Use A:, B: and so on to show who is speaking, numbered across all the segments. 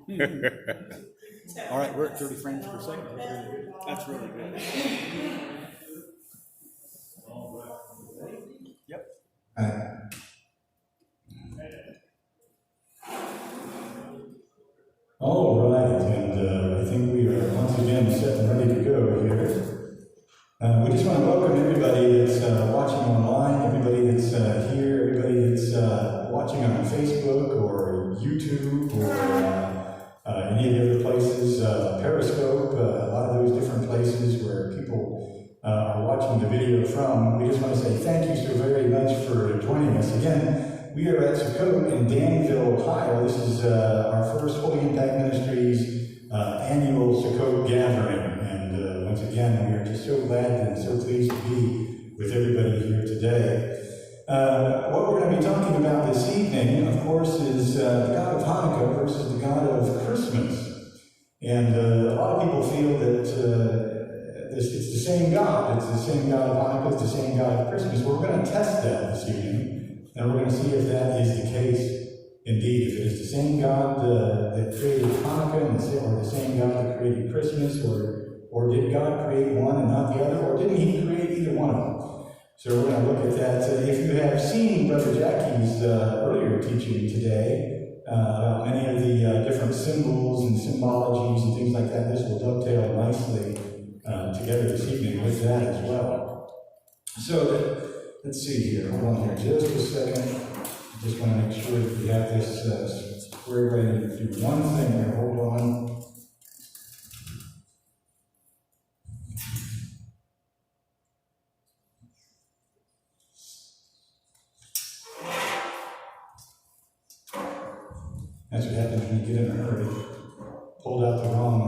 A: All right, we're at 30 frames per second.
B: That's really good.
A: Yep.
C: All right, and I think we are once again set and ready to go here. We just want to welcome everybody that's watching online, everybody that's here, everybody that's watching on Facebook or YouTube or any of the other places, Periscope, a lot of those different places where people are watching the video from. We just want to say thank you so very much for joining us. Again, we are at Sukkot in Danville, Ohio. This is our first Holy Impact Ministries annual Sukkot gathering. And once again, we are just so glad and so pleased to be with everybody here today. What we're going to be talking about this evening, of course, is the God of Hanukkah versus the God of Christmas. And a lot of people feel that it's the same God. It's the same God of Hanukkah, it's the same God of Christmas. We're going to test that this evening, and we're going to see if that is the case indeed. If it is the same God that created Hanukkah, or the same God that created Christmas, or did God create one and not the other, or didn't He create either one of them? So we're going to look at that. If you have seen Brother Jackie's earlier teaching today about many of the different symbols and symbologies and things like that, this will dovetail nicely together this evening with that as well. So let's see here. Hold on here just a second. I just want to make sure that we have this squared away and do one thing here. Hold on. That's what happens when you get in a hurry. Pulled out the wrong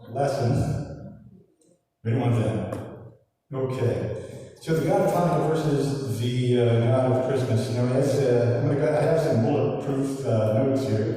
C: lesson. We don't want that. Okay. So the God of Hanukkah versus the God of Christmas. You know, I have some bulletproof notes here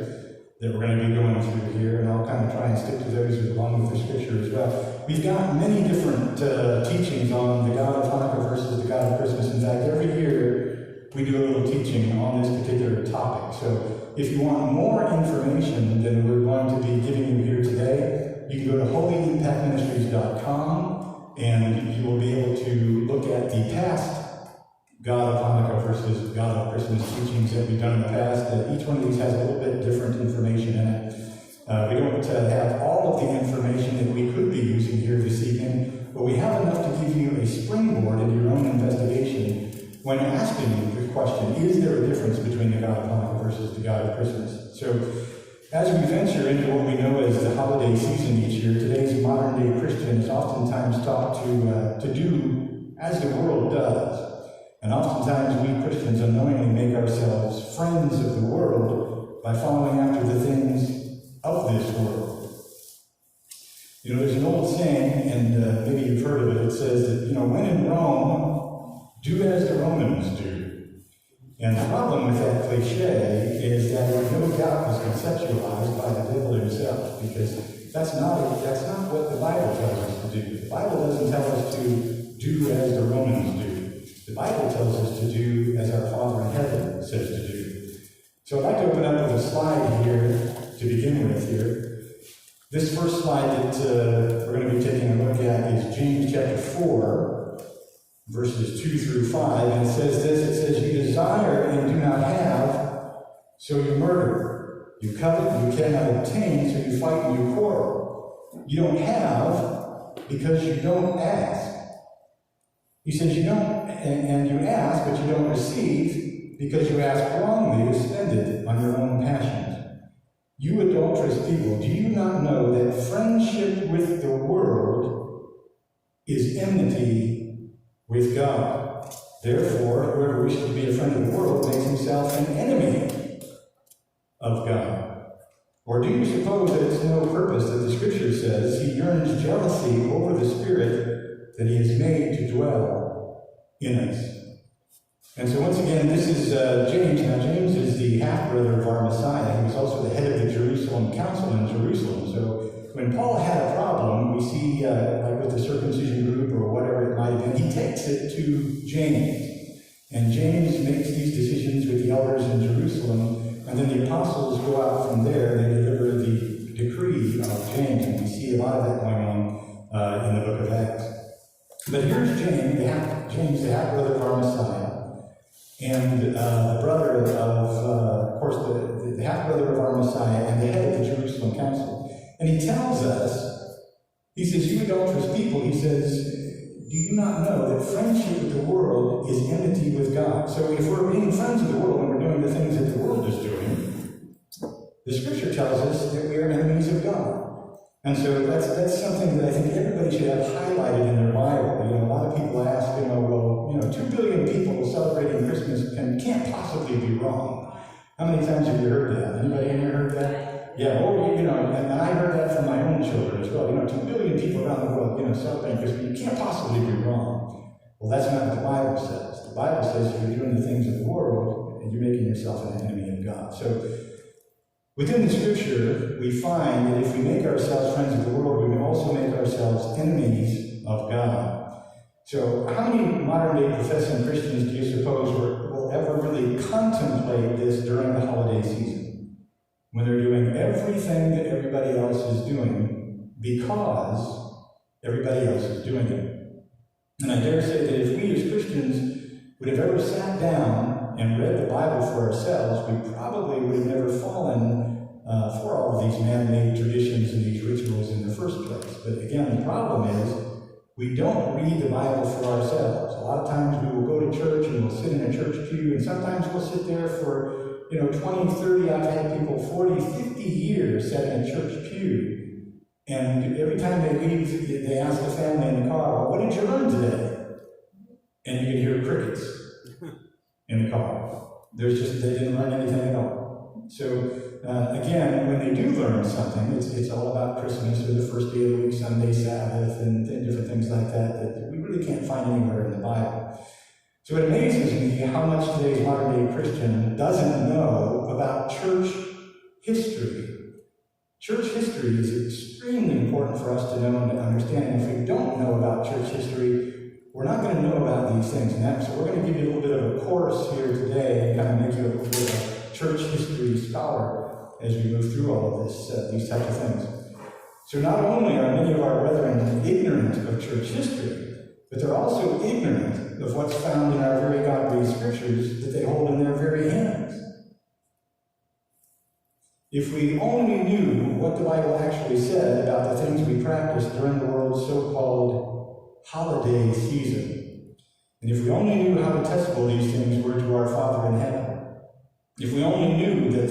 C: that we're going to be going through here, and I'll kind of try and stick to those along with the scripture as well. We've got many different teachings on the God of Hanukkah versus the God of Christmas. In fact, every year we do a little teaching on this particular topic. So if you want more information than we're going to be giving you here today, you can go to holyimpactministries.com and you will be able to look at the past God of Hanukkah versus God of Christmas teachings that we've done in the past. Each one of these has a little bit different information in it. We don't have all of the information that we could be using here this evening, but we have enough to give you a springboard in your own investigation when asking the question, is there a difference between the God of Hanukkah versus the God of Christmas? So, as we venture into what we know as the holiday season each year, today's modern-day Christian is oftentimes taught to do as the world does. And oftentimes we Christians unknowingly make ourselves friends of the world by following after the things of this world. You know, there's an old saying, and maybe you've heard of it, it says that, you know, when in Rome, do as the Romans do. And the problem with that cliche is that it no doubt was conceptualized by the devil himself, because that's not what the Bible tells us to do. The Bible doesn't tell us to do as the Romans do. The Bible tells us to do as our Father in heaven says to do. So I'd like to open up with a slide here to begin with here. This first slide that we're going to be taking a look at is James chapter 4. Verses 2 through 5, and it says this, it says, you desire and do not have, so you murder. You covet and you cannot obtain, so you fight and you quarrel. You don't have because you don't ask. He says you don't, and you ask, but you don't receive because you ask wrongly to spend it on your own passions. You adulterous people, do you not know that friendship with the world is enmity with God? Therefore, whoever wishes to be a friend of the world makes himself an enemy of God. Or do you suppose that it's no purpose that the Scripture says he yearns jealousy over the Spirit that he has made to dwell in us? And so once again, this is James. Now James is the half-brother of our Messiah. He was also the head of the Jerusalem Council in Jerusalem. So when Paul had a problem, we see, like with the circumcision group or whatever it might have been, he takes it to James. And James makes these decisions with the elders in Jerusalem, and then the apostles go out from there, they deliver the But here's James, the half-brother of our Messiah, and the brother of course, the half-brother of our Messiah, and the head of the Jerusalem Council. And he tells us, he says, you adulterous people, he says, do you not know that friendship with the world is enmity with God? So if we're being friends with the world and we're doing the things that the world is doing, the Scripture tells us that we are enemies of God. And so that's something that I think everybody should have highlighted in their Bible. You know, a lot of people ask, well, 2 billion people celebrating Christmas can't possibly be wrong. How many times have you heard that? Anybody in here heard that? Yeah, and I heard that from my own children as well. 2 billion people around the world, celebrating Christmas. You can't possibly be wrong. Well, that's not what the Bible says. The Bible says if you're doing the things of the world, and you're making yourself an enemy of God. So, within the Scripture, we find that if we make ourselves friends of the world, we can also make ourselves enemies of God. So, how many modern-day professing Christians do you suppose will ever really contemplate this during the holiday season? When they're doing everything that everybody else is doing because everybody else is doing it. And I dare say that if we as Christians would have ever sat down and read the Bible for ourselves, we probably would have never fallen for all of these man-made traditions and these rituals in the first place. But again, the problem is we don't read the Bible for ourselves. A lot of times we will go to church and we'll sit in a church pew, and sometimes we'll sit there for 20, 30, I've had people 40, 50 years sat in a church pew. And every time they leave, they ask the family in the car, well, what did you learn today? And you can hear crickets in the car. They didn't learn anything at all. So, again, when they do learn something, it's all about Christmas or the first day of the week, Sunday, Sabbath, and different things like that we really can't find anywhere in the Bible. So it amazes me how much today's modern-day Christian doesn't know about church history. Church history is extremely important for us to know and to understand. And if we don't know about church history, we're not going to know about these things. So we're going to give you a little bit of a course here today and kind of make you a little bit of a church history scholar as we move through all of these types of things. So not only are many of our brethren ignorant of church history, but they're also ignorant of what's found in our very God-breathed scriptures that they hold in their very hands. If we only knew what the Bible actually said about the things we practice during the world's so-called holiday season, and if we only knew how detestable these things were to our Father in heaven, if we only knew that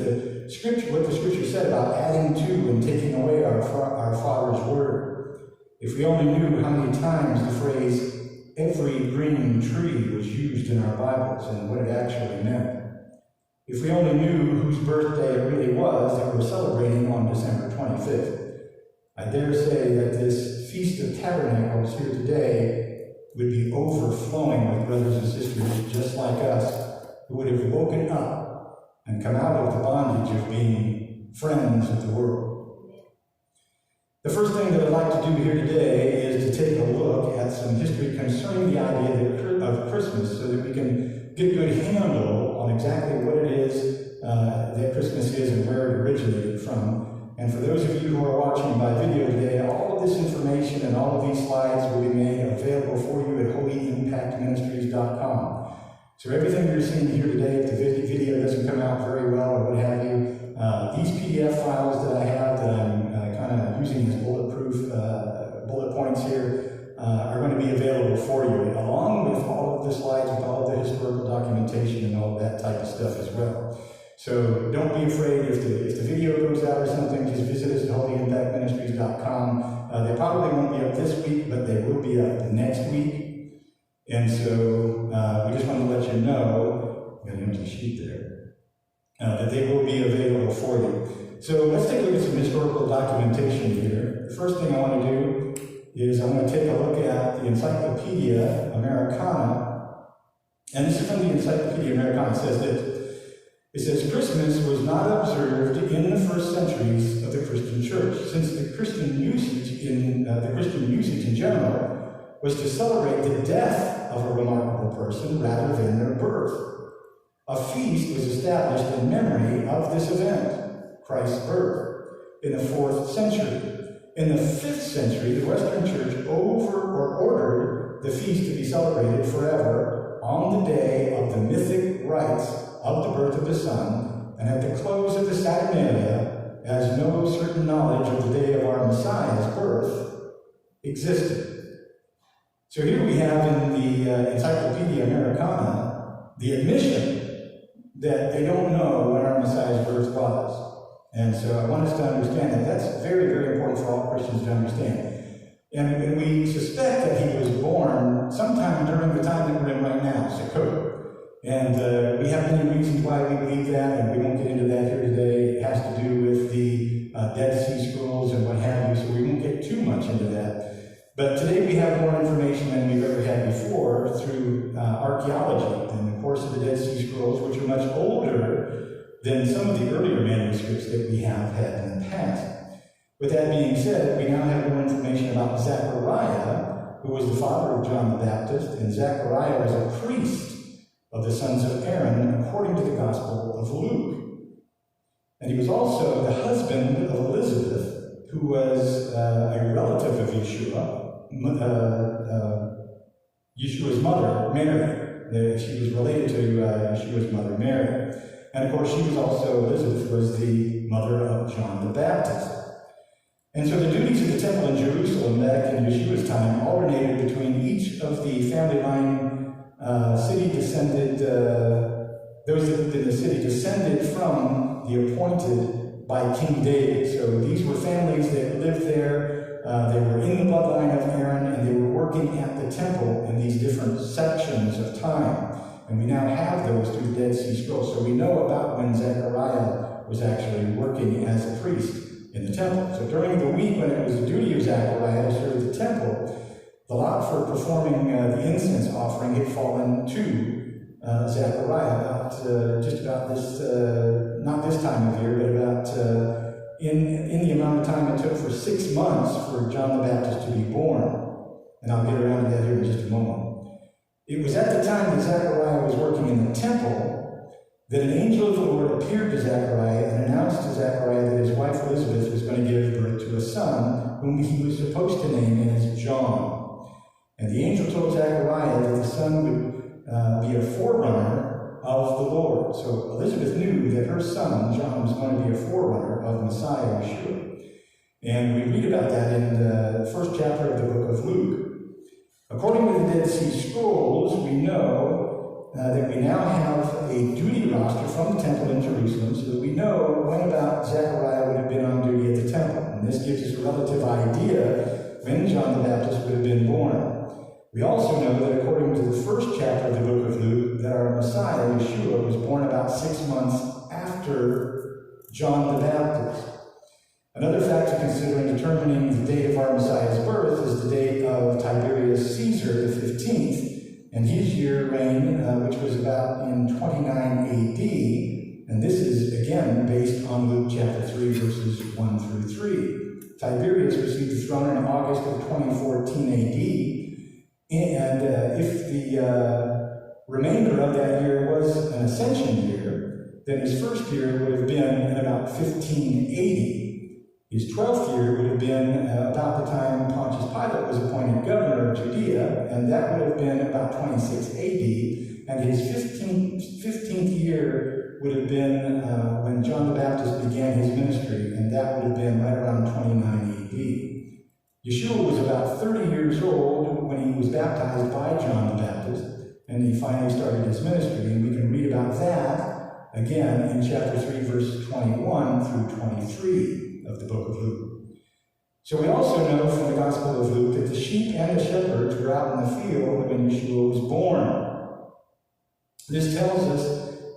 C: what the Scripture said about adding to and taking away our Father's word, if we only knew how many times the phrase "every green tree" was used in our Bibles and what it actually meant, if we only knew whose birthday it really was that we're celebrating on December 25th, I dare say that this Feast of Tabernacles here today would be overflowing with brothers and sisters just like us who would have woken up and come out of the bondage of being friends of the world. The first thing that I'd like to do here today is to take a look at some history concerning the idea of Christmas so that we can get a good handle on exactly what it is that Christmas is and where it originated from. And for those of you who are watching by video today, all of this information and all of these slides will be made available for you at holyimpactministries.com. So everything you're seeing here today, if the video doesn't come out very well or what have you, these PDF files that I have that I'm kind of using as bulletproof bullet points here are going to be available for you, along with all of the slides with all of the historical documentation and all of that type of stuff as well. So don't be afraid if the video goes out or something, just visit us at holyimpactministries.com. They probably won't be up this week, but they will be up next week. And so we just want to let you know, I'm going to use the sheet there, that they will be available for you. So let's take a look at some historical documentation here. The first thing I want to do is I want to take a look at the Encyclopedia Americana. And this is from the Encyclopedia Americana. It says, Christmas was not observed in the first centuries of the Christian church, since the Christian usage in general was to celebrate the death of a remarkable person rather than their birth. A feast was established in memory of this event, Christ's birth, in the 4th century. In the 5th century, the Western Church ordered the feast to be celebrated forever on the day of the mythic rites of the birth of the Son, and at the close of the Saturnalia, as no certain knowledge of the day of our Messiah's birth existed. So here we have in the Encyclopedia Americana the admission that they don't know when our Messiah's birth was. And so I want us to understand that that's very, very important for all Christians to understand. And we suspect that he was born sometime during the time that we're in right now, Sukkot. And we have many reasons why we believe that, and we won't get into that here today. It has to do with the Dead Sea Scrolls and what have you, so we won't get too much into that. But today we have more information than we've ever had before through archaeology and the course of the Dead Sea Scrolls, which are much older than some of the earlier manuscripts that we have had in the past. With that being said, we now have more information about Zechariah, who was the father of John the Baptist, and Zechariah was a priest of the sons of Aaron, according to the Gospel of Luke. And he was also the husband of Elizabeth, who was a relative of Yeshua, Yeshua's mother, Mary. She was related to Yeshua's mother, Mary. And of course, Elizabeth was the mother of John the Baptist. And so the duties of the temple in Jerusalem back in Yeshua's time alternated between each of the family line city descended, those in the city descended from the appointed by King David. So these were families that lived there. They were in the bloodline of Aaron, and they were working at the temple in these different sections of time. And we now have those through the Dead Sea Scrolls. So we know about when Zechariah was actually working as a priest in the temple. So during the week when it was the duty of Zechariah to serve the temple, the lot for performing the incense offering had fallen to Zechariah just about this, not this time of year, but about in the amount of time it took for 6 months for John the Baptist to be born. And I'll get around to that here in just a moment. It was at the time that Zechariah was working in the temple that an angel of the Lord appeared to Zechariah and announced to Zechariah that his wife Elizabeth was going to give birth to a son, whom he was supposed to name as John. And the angel told Zechariah that the son would be a forerunner of the Lord. So Elizabeth knew that her son, John, was going to be a forerunner of Messiah, Yeshua. And we read about that in the first chapter of the book of Luke. According to the Dead Sea Scrolls, we know that we now have a duty roster from the temple in Jerusalem, so that we know when about Zechariah would have been on duty at the temple. And this gives us a relative idea when John the Baptist would have been born. We also know that according to the first chapter of the book of Luke, that our Messiah, Yeshua, was born about 6 months after John the Baptist. Another fact to consider in determining the date of our Messiah's birth is the date of Tiberius Caesar, the 15th, and his year reign, which was about in 29 AD. And this is, again, based on Luke chapter 3, verses 1 through 3. Tiberius received the throne in August of 2014 AD. And if the remainder of that year was an ascension year, then his first year would have been in about 1580. His 12th year would have been about the time Pontius Pilate was appointed governor of Judea, and that would have been about 26 AD. And his 15th year would have been when John the Baptist began his ministry, and that would have been right around 29 AD. Yeshua was about 30 years old when he was baptized by John the Baptist, and he finally started his ministry. And we can read about that again in chapter 3, verses 21 through 23 of the book of Luke. So we also know from the Gospel of Luke that the sheep and the shepherds were out in the field when Yeshua was born. This tells us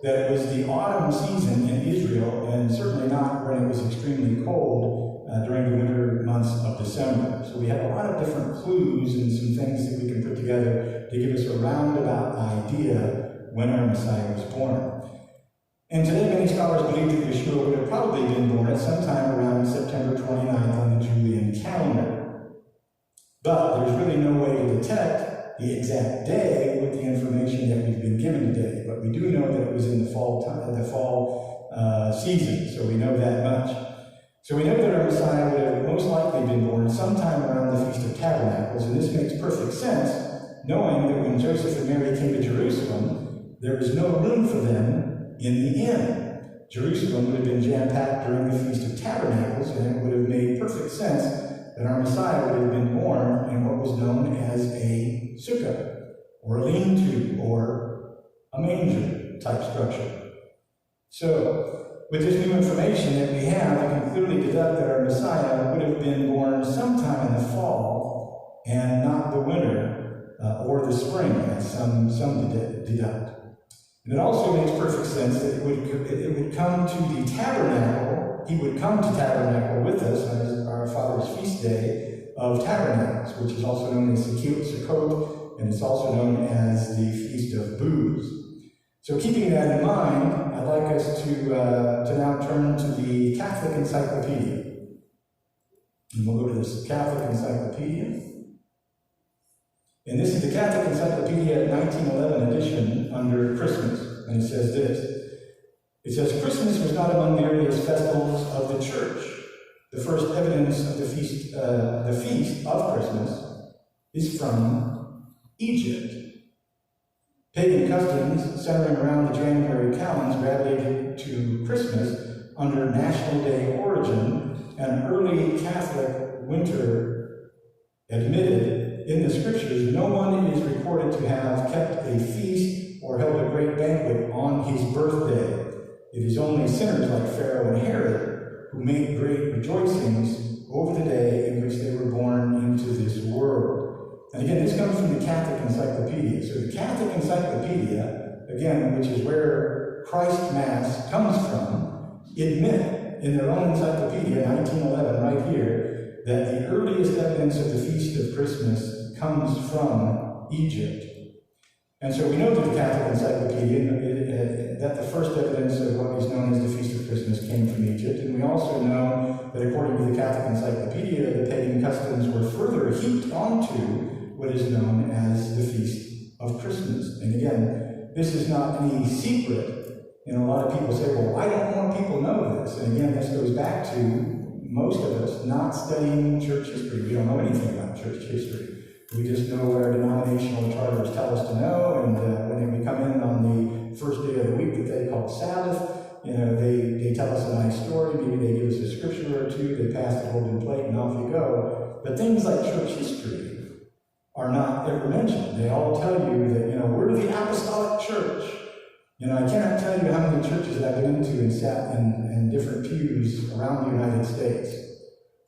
C: that it was the autumn season in Israel, and certainly not when it was extremely cold during the winter months of December. So we have a lot of different clues and some things that we can put together to give us a roundabout idea when our Messiah was born. And today many scholars believe that Yeshua would have probably been born at some time around September 29th on the Julian calendar. But there's really no way to detect the exact day with the information that we've been given today. But we do know that it was in the fall season, so we know that much. So we know that our Messiah would have most likely been born sometime around the Feast of Tabernacles, and this makes perfect sense knowing that when Joseph and Mary came to Jerusalem, there was no room for them in the inn. Jerusalem would have been jam-packed during the Feast of Tabernacles, and it would have made perfect sense that our Messiah would have been born in what was known as a sukkah, or a lean-to, or a manger-type structure. So, with this new information that we have, we can clearly deduct that our Messiah would have been born sometime in the fall, and not the winter or the spring, as some deduct. And it also makes perfect sense that it would come to the tabernacle. He would come to tabernacle with us on our Father's feast day of Tabernacles, which is also known as Sukkot, and it's also known as the Feast of Booths. So keeping that in mind, I'd like us to now turn to the Catholic Encyclopedia. And we'll go to this Catholic Encyclopedia. And this is the Catholic Encyclopedia 1911 edition under Christmas. And it says this. It says, Christmas was not among the earliest festivals of the Church. The first evidence of the feast of Christmas is from Egypt. Pagan customs centering around the January calends gravitated to Christmas under National Day origin, and early Catholic winter admitted in the Scriptures no one is recorded to have kept a feast or held a great banquet on his birthday. It is only sinners like Pharaoh and Herod who made great rejoicings over the day in which they were born into this world. And again, this comes from the Catholic Encyclopedia. So the Catholic Encyclopedia, again, which is where Christ Mass comes from, admit in their own encyclopedia, 1911, right here, that the earliest evidence of the Feast of Christmas comes from Egypt. And so we know that the Catholic Encyclopedia, that the first evidence of what is known as the Feast of Christmas came from Egypt, and we also know that according to the Catholic Encyclopedia, the pagan customs were further heaped onto what is known as the Feast of Christmas. And again, this is not any secret. And a lot of people say, well, why don't more people know this? And again, this goes back to most of us not studying church history. We don't know anything about church history. We just know what our denominational charters tell us to know, and when we come in on the first day of the week that they call Sabbath, they tell us a nice story, maybe they give us a scripture or two, they pass the golden plate, and off you go. But things like church history are not ever mentioned. They all tell you that, we're the apostolic church. I cannot tell you how many churches that I've been into and sat in different pews around the United States.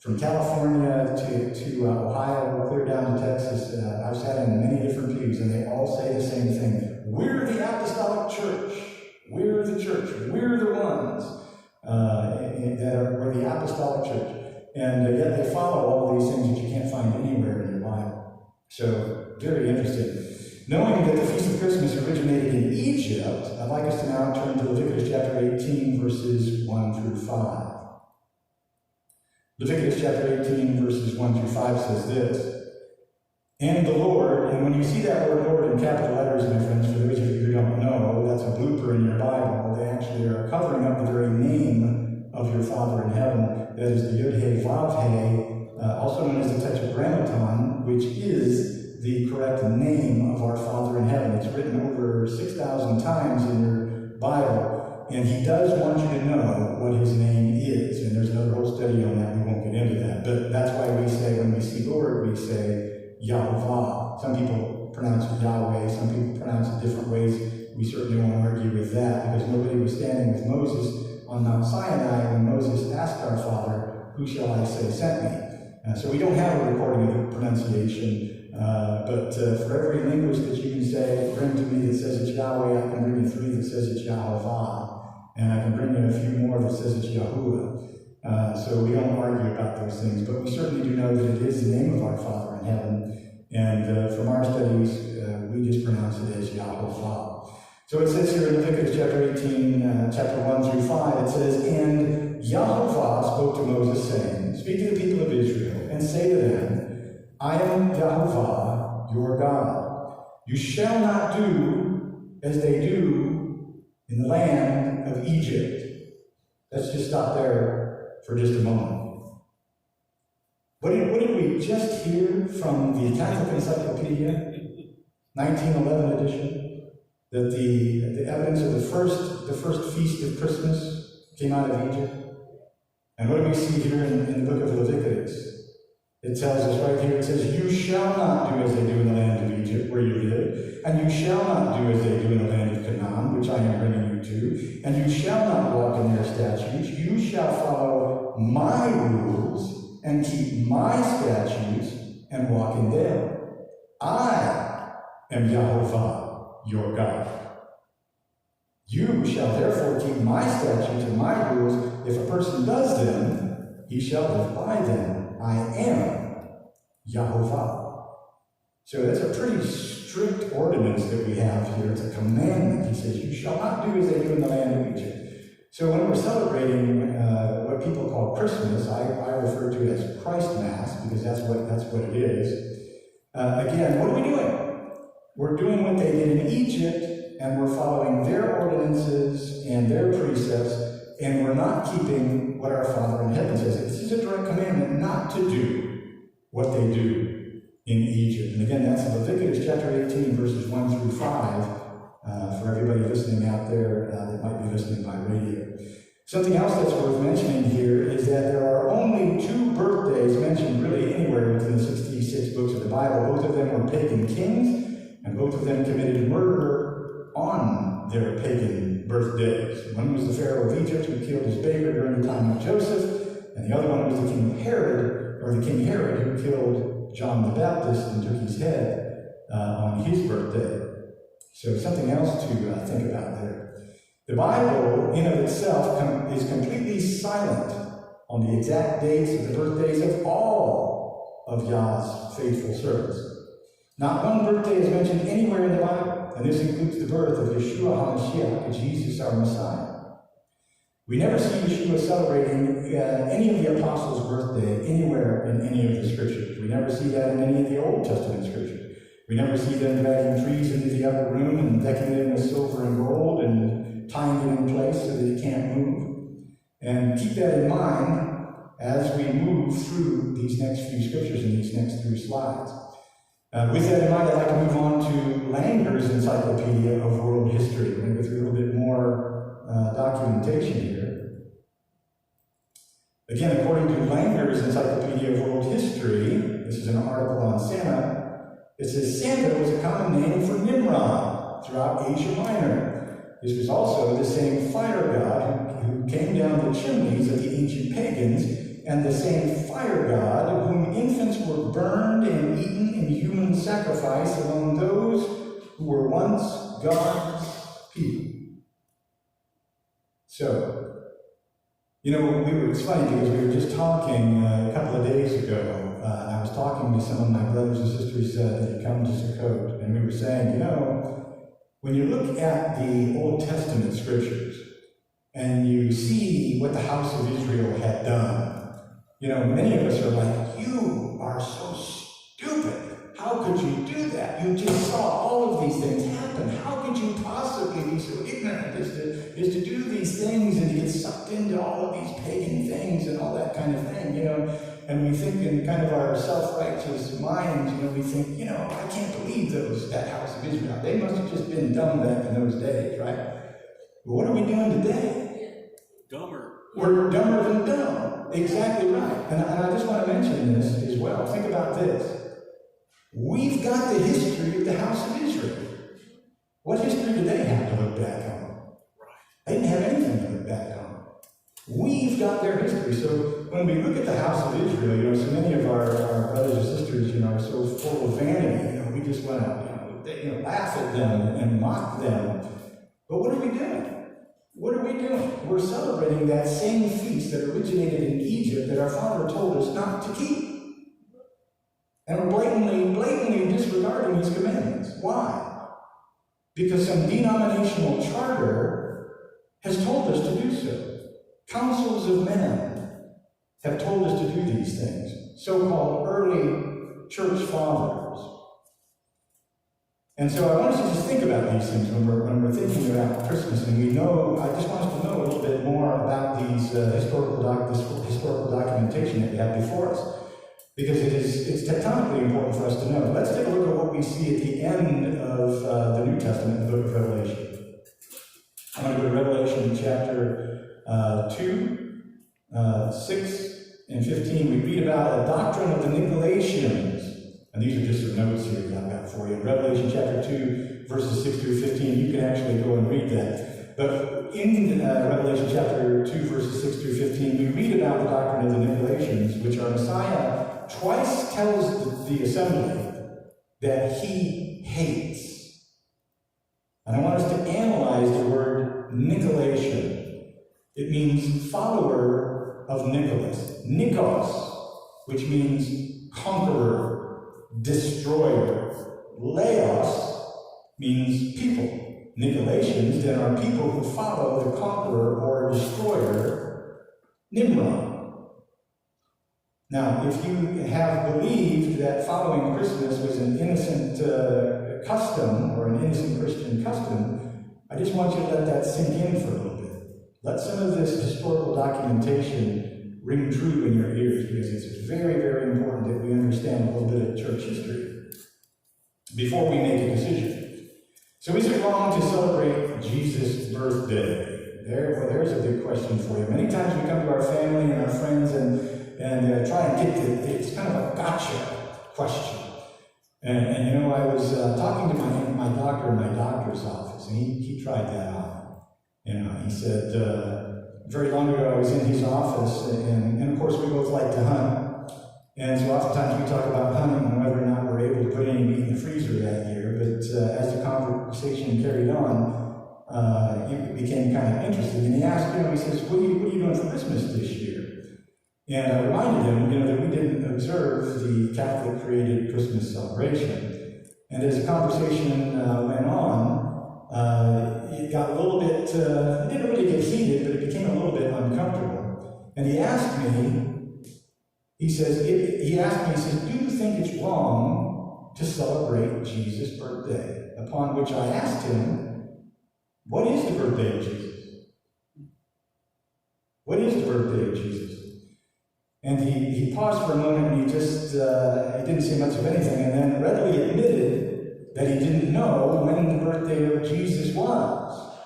C: From California to Ohio, clear down to Texas, I've sat in many different pews, and they all say the same thing. We're the apostolic church. We're the church. We're the ones we're the apostolic church. And yet they follow all these things that you can't find anywhere in your Bible. So, very interesting. Knowing that the Feast of Christmas originated in Egypt, I'd like us to now turn to Leviticus chapter 18, verses 1 through 5. Leviticus chapter 18, verses 1 through 5 says this, And the Lord, and when you see that word Lord in capital letters, my friends, for those of you who don't know, that's a blooper in your Bible. They actually are covering up the very name of your Father in heaven. That is the Yod-Heh Vav-Heh, also known as the Tetragrammaton, which is the correct name of our Father in heaven. It's written over 6,000 times in your Bible, and he does want you to know what his name is. And there's another whole study on that. We won't get into that. But that's why we say, when we see Lord, we say Yahovah. Some people pronounce it Yahweh. Some people pronounce it different ways. We certainly won't argue with that, because nobody was standing with Moses on Mount Sinai when Moses asked our Father, who shall I say sent me? So we don't have a recording of the pronunciation. But for every language that you can say, bring to me that says it's Yahweh, I can bring you 3 that says it's Yahovah, and I can bring you a few more that says it's Yahuwah. So we don't argue about those things, but we certainly do know that it is the name of our Father in heaven, and from our studies, we just pronounce it as Yahovah. So it says here in Leviticus chapter 18, chapter 1 through 5, it says, And Yahovah spoke to Moses, saying, Speak to the people of Israel, and say to them, I am Yahovah, your God. You shall not do as they do in the land of Egypt. Let's just stop there for just a moment. What did we just hear from the Catholic Encyclopedia? 1911 edition, that the evidence of the first feast of Christmas came out of Egypt. And what do we see here in the book of Leviticus? It tells us right here, it says, "You shall not do as they do in the land of Egypt, where you live, and you shall not do as they do in the land of Canaan, which I am bringing you to, and you shall not walk in their statutes. You shall follow my rules and keep my statutes and walk in them. I am Jehovah, your God. You shall therefore keep my statutes and my rules. If a person does them, he shall live by them. I am Jehovah." So that's a pretty strict ordinance that we have here. It's a commandment. He says, you shall not do as they do in the land of Egypt. So when we're celebrating what people call Christmas, I refer to it as Christ Mass, because that's what it is. Again, what are we doing? We're doing what they did in Egypt, and we're following their ordinances and their precepts, and we're not keeping what our Father in heaven says. This is a direct commandment not to do what they do in Egypt. And again, that's Leviticus chapter 18, verses 1 through 5, for everybody listening out there that might be listening by radio. Something else that's worth mentioning here is that there are only 2 birthdays mentioned really anywhere within the 66 books of the Bible. Both of them were pagan kings, and both of them committed murder on their pagan birthdays. One was the Pharaoh of Egypt, who killed his baby during the time of Joseph, and the other one was the King Herod, who killed John the Baptist and took his head on his birthday. So something else to think about there. The Bible, in of itself, is completely silent on the exact dates of the birthdays of all of Yah's faithful servants. Not one birthday is mentioned anywhere in the Bible, and this includes the birth of Yeshua HaMashiach, Jesus our Messiah. We never see Yeshua celebrating any of the apostles' birthday anywhere in any of the scriptures. We never see that in any of the Old Testament scriptures. We never see them dragging trees into the upper room and decking it with silver and gold and tying it in place so that it can't move. And keep that in mind as we move through these next few scriptures and these next 3 slides. With that in mind, I'd like to move on to Langer's Encyclopedia of World History. We're going to go through a little bit more documentation here. Again, according to Langer's Encyclopedia of World History, this is an article on Santa. It says Santa was a common name for Nimrod throughout Asia Minor. This was also the same fire god who came down the chimneys of the ancient pagans, and the same fire god of whom infants were burned and eaten in human sacrifice among those who were once God's people. So, it's funny because we were just talking a couple of days ago. I was talking to some of my brothers and sisters that had come to Sukkot, and we were saying, when you look at the Old Testament scriptures and you see what the house of Israel had done, many of us are like, you are so stupid. How could you do that? You just saw all of these things happen. How could you possibly be so ignorant as to do these things and to get sucked into all of these pagan things and all that kind of thing, And we think in kind of our self-righteous minds, we think, I can't believe that house of Israel. They must have just been dumb back in those days, right? But what are we doing today?
B: Dumber.
C: We're dumber than dumb. Exactly right. And I just want to mention this as well. Think about this. We've got the history of the house of Israel. What history do they have to look back on? They didn't have anything to look back on. We've got their history. So when we look at the house of Israel, so many of our brothers and sisters, are so full of vanity. We just want to, laugh at them and mock them. But what are we doing? What are we doing? We're celebrating that same feast that originated in Egypt that our Father told us not to keep. And we're blatantly disregarding His commandments. Why? Because some denominational charter has told us to do so. Councils of men have told us to do these things. So-called early church fathers. And so I want us to just think about these things when we're thinking about Christmas. And I just want us to know a little bit more about these historical documentation that we have before us. because it's tectonically important for us to know. Let's take a look at what we see at the end of the New Testament, the book of Revelation. I'm going to go to Revelation chapter 2, 6, and 15. We read about a doctrine of the Nicolaitans. And these are just some notes here that I've got for you. Revelation chapter 2, verses 6 through 15. You can actually go and read that. But in Revelation chapter 2, verses 6 through 15, we read about the doctrine of the Nicolaitans, which our Messiah twice tells the assembly that he hates. And I want us to analyze the word Nicolaitan. It means follower of Nicholas. Nikos, which means conqueror, destroyer. Laos means people. Nicolaitans then are people who follow the conqueror or destroyer, Nimrod. Now, if you have believed that following Christmas was an innocent custom or an innocent Christian custom, I just want you to let that sink in for a little bit. Let some of this historical documentation ring true in your ears, because it's very, very important that we understand a little bit of church history before we make a decision. So is it wrong to celebrate Jesus' birthday? There's a big question for you. Many times we come to our family and our friends and try and get to, it's kind of a gotcha question. And you know, I was talking to my doctor in my doctor's office, and he tried that on. You know, he said, very long ago I was in his office, and of course we both like to hunt. And so oftentimes we talk about hunting and whether or not we're able to put any meat in the freezer that year. But as the conversation carried on, it became kind of interesting. And he asked, he says, what are you doing for Christmas this year? And I reminded him, that we didn't observe the Catholic-created Christmas celebration. And as the conversation went on, it got a little bit, it didn't really get heated, but it became a little bit uncomfortable. And he asked me, he says, do you think it's wrong to celebrate Jesus' birthday? Upon which I asked him, what is the birthday of Jesus? What is the birthday of Jesus? And he paused for a moment, and he didn't say much of anything, and then readily admitted that he didn't know when the birthday of Jesus was.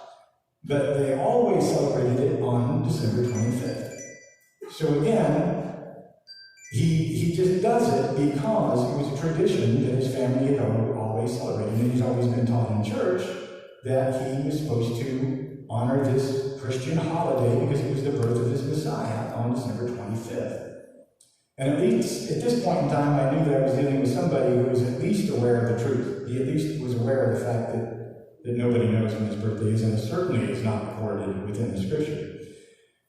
C: But they always celebrated it on December 25th. So again, he just does it because it was a tradition that his family had always celebrated. And he's always been taught in church that he was supposed to honor this Christian holiday because it was the birth of his Messiah on December 25th. And at least at this point in time, I knew that I was dealing with somebody who was at least aware of the truth. He at least was aware of the fact that nobody knows when his birthday is, and it certainly is not recorded within the Scripture.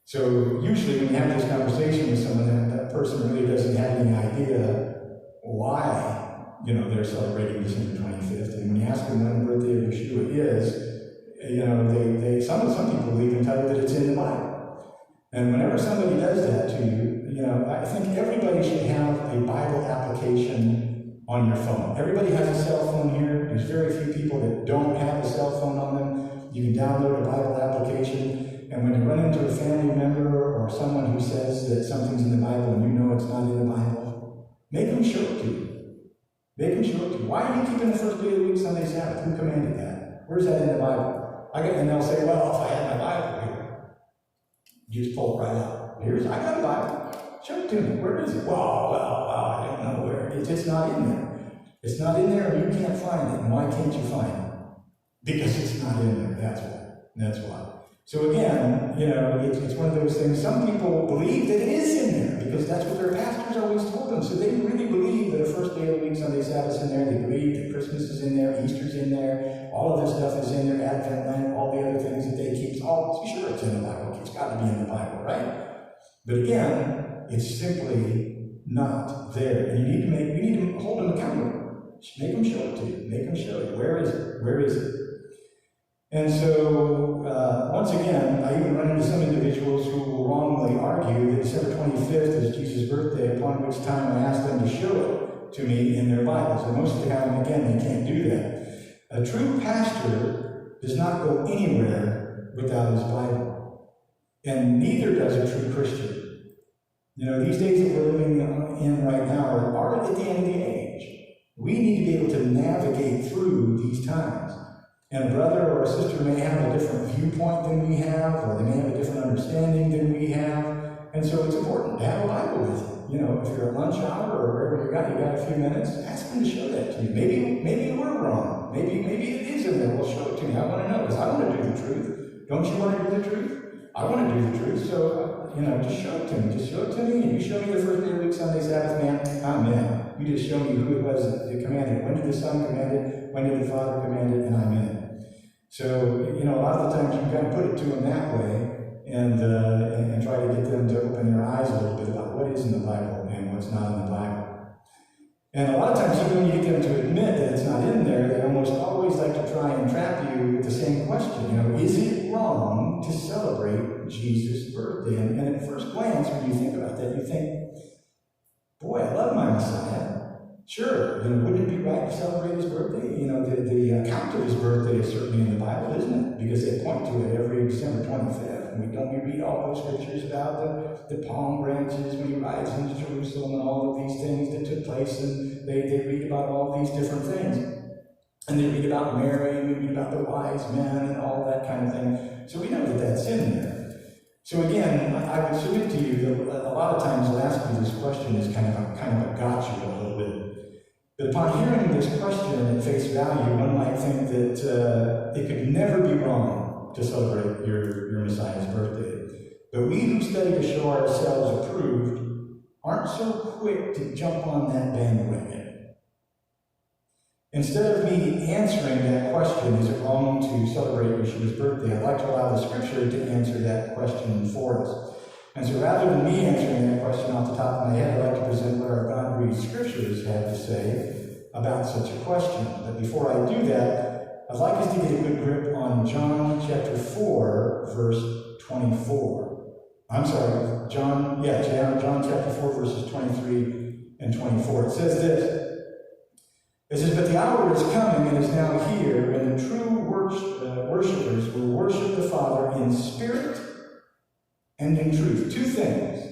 C: So usually when you have this conversation with someone, that person really doesn't have any idea why they're celebrating December 25th. And when you ask them when the birthday of Yeshua is, some people will even tell you that it's in the Bible. And whenever somebody does that to you, I think everybody should have a Bible application on your phone. Everybody has a cell phone here. There's very few people that don't have a cell phone on them. You can download a Bible application, and when you run into a family member or someone who says that something's in the Bible and you know it's not in the Bible, make them show it to you. Make them show it to you. Why are you keeping the first day of the week Sunday Sabbath? Who commanded that? Where's that in the Bible? And they'll say, well, if I had my Bible here, you just pull it right out. I got a Bible. Show it to me. Where is it? Well, I don't know where. It's just not in there. It's not in there, and you can't find it. And why can't you find it? Because it's not in there. That's why. So again, it's one of those things. Some people believe that it is in there because that's what their pastors always told them. So they really believe that the first day of the week, Sunday Sabbath's in there. They believe that Christmas is in there, Easter's in there, all of this stuff is in there, Advent, Lent, all the other things that they keep. Sure, it's in the Bible. It's got to be in the Bible, right? But again, it's simply not there. And we need to hold them accountable. Make them show it to you. Make them show you. Where is it? Where is it? And so, once again, I even run into some individuals who will wrongly argue that December 25th is Jesus' birthday, upon which time I ask them to show it to me in their Bibles. And most of the time, again, they can't do that. A true pastor does not go anywhere without his Bible. And neither does a true Christian. These days that we're living in right now times. And a brother or a sister may have a different viewpoint than we have, or they may have a different understanding than we have. And so it's important to have a Bible with you. You know, if you're at lunch hour or wherever you got a few minutes, ask them to show that to you. Maybe we're wrong. Maybe it is in there. Well, show it to me. I want to know, because I want to do the truth. Don't you want to do the truth? I want to do the truth. So, just show it to me. Just show it to me. And you show me the first day of the week, Sunday, Sabbath, man. I'm in. You just show me who it was that commanded. When did the Son command it? When did the Father command it? And I'm in. So, a lot of the times you kind of put it to them that way and try to get them to open their eyes a little bit about what is in the Bible and what's not in the Bible. And a lot of times, even when you get them to admit that it's not in there, they almost always like to try and trap you with the same question. Is it wrong to celebrate Jesus' birthday? And at first glance, when you think about that, you think, boy, I love my Messiah. Sure, wouldn't it be right to celebrate his birthday? The account of his birthday is certainly in the Bible, isn't it? Because they point to it every December 25th. And we read all those scriptures about the palm branches when he rides into Jerusalem and all of these things that took place, and they read about all these different things. And they read about Mary, and we read about the wise men and all that kind of thing. So we know that that's in there. So again, I would submit to you that a lot of times they'll ask you this question is kind of a gotcha a little bit. But upon hearing this question at face value, one might think that it could never be wrong to celebrate your Messiah's birthday. But we who study to show ourselves approved aren't so quick to jump on that bandwagon. Instead of me answering that question, is it wrong to celebrate Yeshua's birthday, I'd like to allow the Scripture to answer that question for us. And so rather than me answering that question off the top of my head, I'd like to present what our God-breathed Scriptures have to say about such a question. But before I do that, I'd like us to get a good grip on John chapter 4, verse 24. John chapter 4, verses 23 and 24. It says this. It says, "But the hour is coming and is now here, and the true worshipers will worship the Father in spirit and in truth." Two things,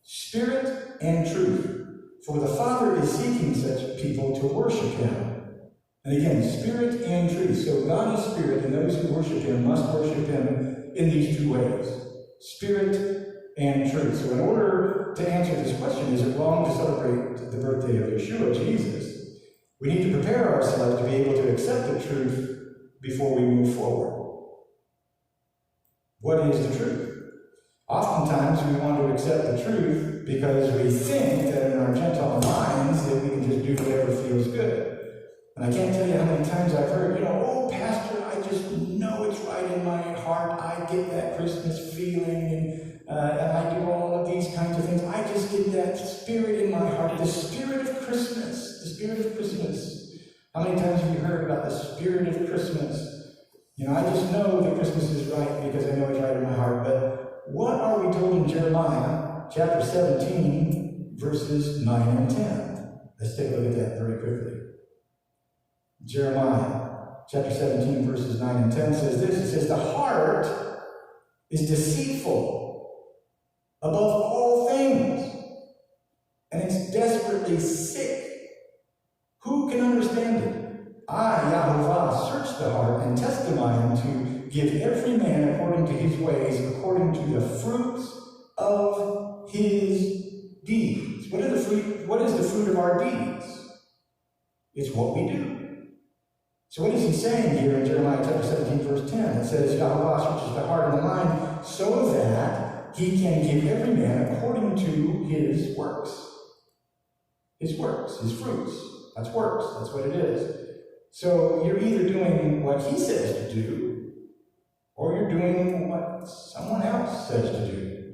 C: spirit and truth. For the Father is seeking such people to worship him. And again, spirit and truth. So God is spirit, and those who worship him must worship him in these two ways, spirit and truth. So in order to answer this question, is it wrong to celebrate the birthday of Yeshua, Jesus? We need to prepare ourselves to be able to accept the truth before we move forward. What is the truth? Oftentimes we want to accept the truth because we think that in our Gentile minds that we can just do whatever feels good. And I can't tell you how many times I've heard, "Oh, Pastor, I just know it's right in my heart. I get that Christmas feeling, and I do all of these kinds of things. I just get that spirit in my heart, the spirit of Christmas. The spirit of Christmas." How many times have you heard about the spirit of Christmas? I just know that Christmas is right because I know it's right in my heart. But what are we told in Jeremiah chapter 17, verses 9 and 10? Let's take a look at that very quickly. Jeremiah chapter 17, verses 9 and 10 says this. It says, "The heart is deceitful above all things, and it's desperately sick. Who can understand it? I, Yahovah, search the heart and test the mind to give every man according to his ways, according to the fruits of his deeds." What is the fruit of our deeds? It's what we do. So what is he saying here in Jeremiah chapter 17, verse 10? It says, "Yahovah searches the heart and the mind so that he can give every man according to his works." His works, his fruits. That's works. That's what it is. So you're either doing what he says to do, or you're doing what someone else says to do.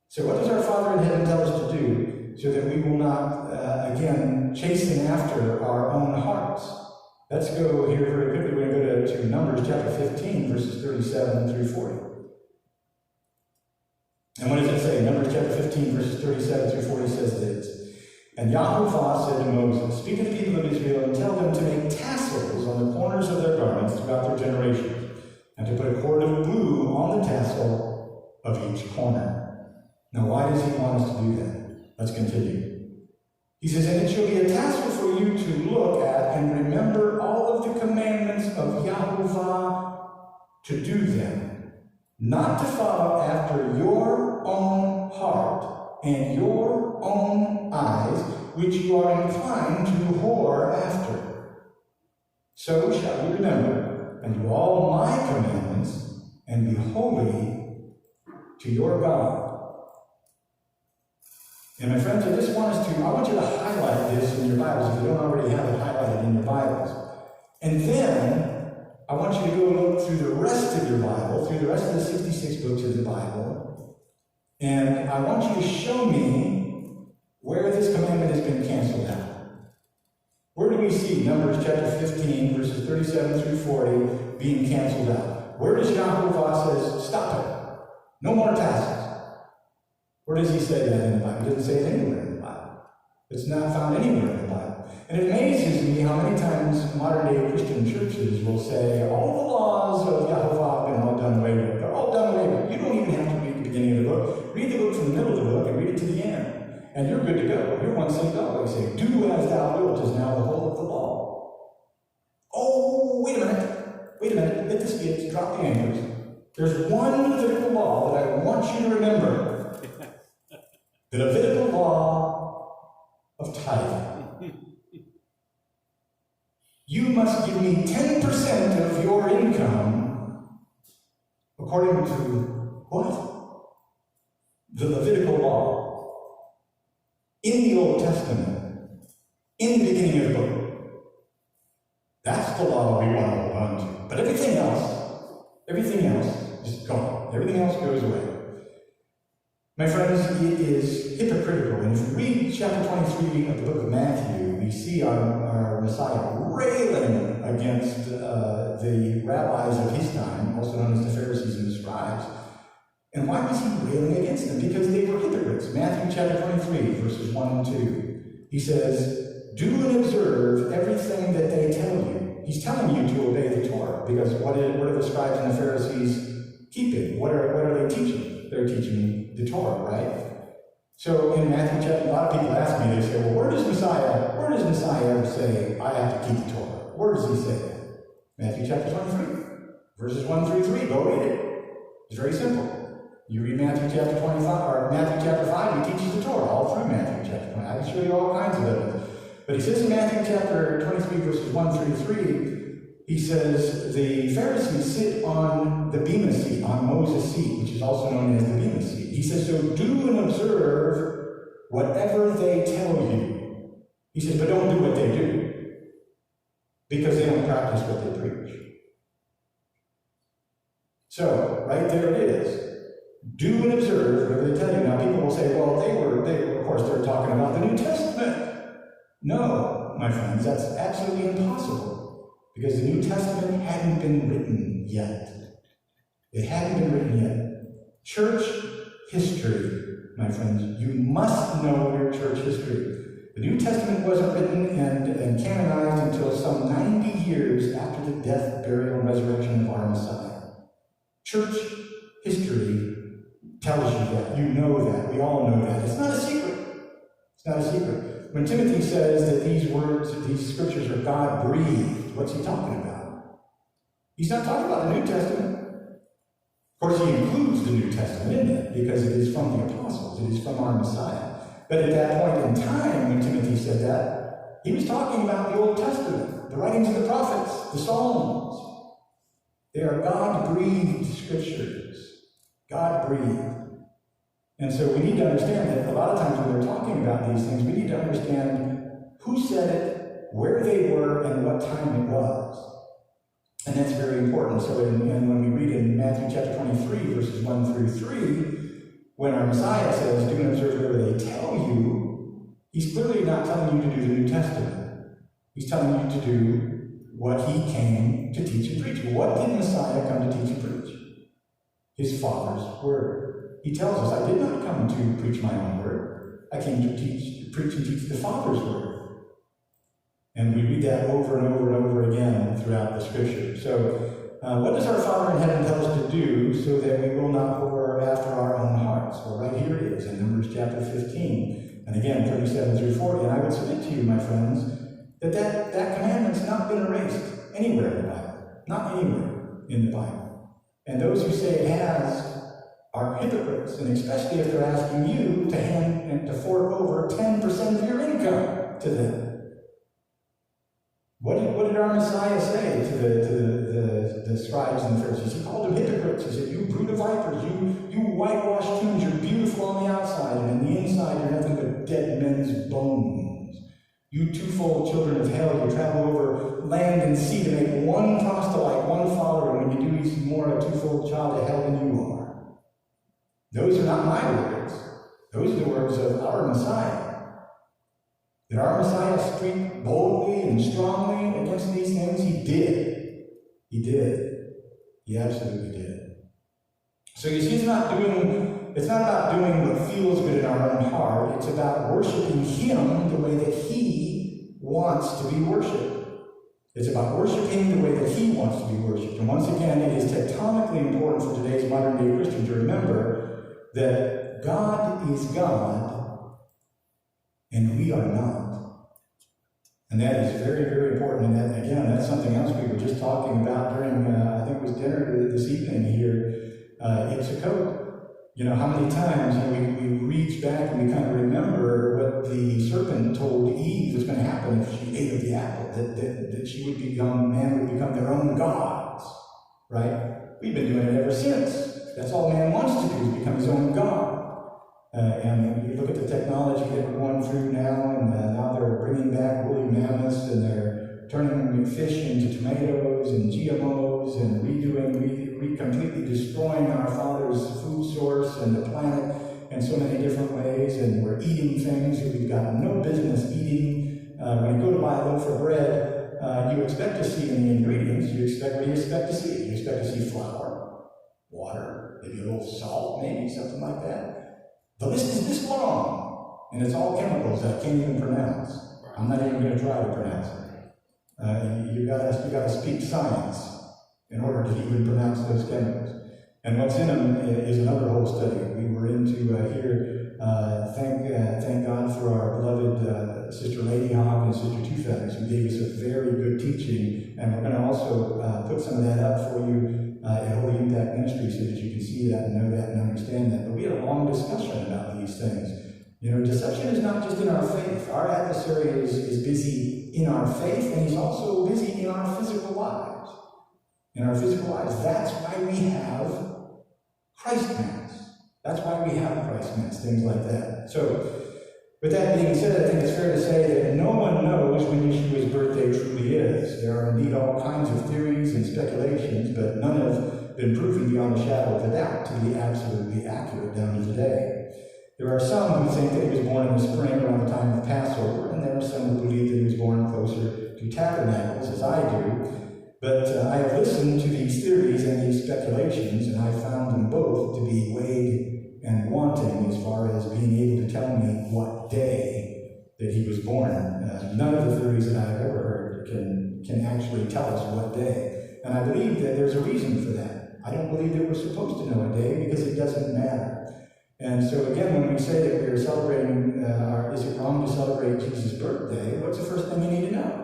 C: So what does our Father in heaven tell us to do so that we will not, again, chasten after our own hearts? Let's go here very quickly. We're going to go to Numbers chapter 15, verses 37 through 40. And what does it say? Numbers chapter 15, verses 37 through 40 says this. "And Yahovah said to Moses, Speak to the people of Israel and tell them to make tassels on the corners of their garments throughout their generations, and to put a cord of blue on the tassel of each corner." Now, why does he want us to do that? Let's continue. He says, and it shall be a task for you to look at and remember all of the commandments of Yahuwah to do them, not to follow after your own heart and your own eyes, which you are inclined to whore after. So shall you remember and do all my commandments and be holy to your God. And my friends, I want you to highlight this in your Bibles if you don't already have it highlighted in your Bibles. And then I want you to go look through the rest of your Bible, through the rest of the 66 books of the Bible, and I want you to show me where this commandment has been canceled out. Where do we see Numbers chapter 15, verses 37 through 40 being canceled out? Where does Yahuwah says, stop it, no more tasks? Where does he say that in the Bible? He doesn't say it anywhere in the Bible. It's not found anywhere in the Bible. And it amazes me how many times modern-day Christian churches will say, all the laws of Yahuwah have been all done away with. They're all done away with. You don't even have to read the beginning of the book. Read the book from the middle of the book and read it to the end. And you're good to go. You're one saved always. Say, do as thou wilt is now the whole of the law. Oh, wait a minute. Hit the skids, drop the anchors. There's one Levitical law that I want you to remember. The Levitical law of tithing. You must give me 10% of your income according to what? The Levitical law. In the Old Testament. In the beginning of the book. That's the law we want to hold on to. But everything else is gone. Everything else goes away. My friends, it is hypocritical. And if we read chapter 23 of the book of Matthew, we see our Messiah railing against the rabbis of his time, also known as the Pharisees and the scribes. And why was he railing against them? Because they were hypocrites. Matthew chapter 23, verses 1 and 2. He says, do and observe everything that they tell you. He's telling you to obey the Torah, because what are the scribes and the Pharisees keeping? What are they teaching? They're teaching the Torah, right? So in Matthew chapter, a lot of people ask me, they say, well, where does Messiah ever say, I have to keep the Torah? Where does he say that? Matthew chapter 23, verses 1 through 3. Go read it. It's very simple. You read Matthew chapter 25, or Matthew chapter 5, he teaches the Torah all through Matthew chapter 20. I can show you all kinds of evidence. But he says in Matthew chapter 23, verses 1 through 3, he says, the Pharisees sit on the Bema seat, on Moses' seat, which is also known as the Bema seat. He says, so do and observe whatever they tell you. He says, but don't do what they do, because they don't practice what they preach. So, right there it is. Do and observe whatever they tell you. Now, people will say, well, they were, of course, they're talking about the New Testament. No, my friends, that's absolutely impossible. Because the New Testament hadn't been written yet. It hadn't been written yet. Church history, my friends, you must know your church history. The New Testament wasn't written and canonized until some 90 years after the death, burial, and resurrection of our Messiah. Church history tells you that. You know that. We all know that. It's not a secret. It's not a secret. When Timothy says that these words, these scriptures are God-breathed, what's he talking about? He's not talking about the New Testament. Of course, he includes the New Testament in it, because it is from the apostles, it is from our Messiah. But at that point in time, when Timothy said that, he was talking about the Old Testament, the writings of the prophets, the Psalms. They are God-breathed scriptures. God-breathed. And so we need to understand that a lot of times when we're talking about these things, we need to understand who said it, where they were, and what time it was. And that's very important. So when we read in Matthew chapter 23, verses 1 through 3, when our Messiah says, do and observe whatever they tell you, he's clearly not telling you to do the New Testament. He's telling you to do what he came to teach and preach. What did Messiah come to teach and preach? His Father's word. He tells us, I did not come to preach my own word. I came to preach and teach the Father's word. And we read that over and over and over again throughout the Scripture. So, what does our Father in heaven tell us to do so that we will not whore after our own hearts? Well, right here it is in Numbers chapter 15. And again, 37 through 40. And I would submit to you, my friends, that commandment's not been erased anywhere in the Bible. Not anywhere in the Bible. And those who say it has are hypocrites, and especially if they're asking you to hand and to fork over 10% of your income to them. What did our Messiah say to the scribes and the Pharisees? He called them hypocrites. He said, "You brood of vipers, you whitewashed tombs, you're beautiful on the outside, and on the inside you're nothing but dead men's bones. You twofold children of hell, you travel over land and sea to make one proselyte, one follower, and when you do, he's more a twofold child of hell than you are." Those are not my words. Those are the words of our Messiah. Did our Messiah speak boldly and strongly against these things? He did. He did. He absolutely did. So you see, it's not about doing what feels good in our own heart. It's about worshiping Him the way that He wants to be worshipped. It's about worshiping the way that He wants to be worshipped. And once again, it is tectonically important for today's modern day Christian to remember that God is God and we are not. And that is very, very important. And that, again, that's something else we were just talking about during, I think it was dinner this evening here in Sukkot. You know, how many times we reach back and we kind of remember what the serpent told Eve was going to happen if she ate of the apple, that she would become, man would become their own gods, right? We've been doing it ever since. That's all man wants to do, is become his own god. And you look at the technology that we're going through now, and now they're bringing back woolly mammoths, and they're turning fish into tomatoes and GMOs, and completely destroying our Father's food source and the planet in so many different ways, and we're eating things that we've got no business eating. When you go to buy a loaf of bread, you expect to see in the ingredients, what do you expect to see? You expect to see flour, water, maybe a little salt, maybe something like that. The list is this long, and it's all chemicals that I can't even pronounce. I'm not even going to try to pronounce it. You gotta speak science in order to even pronounce those chemicals. And what's in them is another whole study. We were into here. Thank God for our beloved Sister Lady Hawk and Sister Two Feathers, who gave us a very good teaching. And we're going to also put some of that up for you at Holy Impact Ministry so that you can see that and know that and understand that. But we had a long discussion about these things. You know, deception is not just in our faith. Our adversary is busy in our faith, and he's also busy in our physical lives. In our physical lives. That's why we have Christ Mass. That's why we have Christ Mass, things like that. So, with that being said, I think it's fair to say that no one knows when Yeshua's birthday truly is. There are indeed all kinds of theories and speculations, but none have been proven beyond a shadow of a doubt to be absolutely accurate down to today. There are some who think that he was born in the spring around the time of Passover, and there are some who believe that he was born closer to Tabernacles, as I do. But I have listened to these theories and these speculations, and I found them both to be vague and wanting as far as being able to tell me what day that he was born. None of the theories that I've ever heard can actually tell us what day. And I believe that there's a reason for that. I don't believe that we're supposed to know a day because it doesn't matter. And so again, when we say that we're celebrating, is it wrong to celebrate Jesus' birthday, what's the first thing you need to know?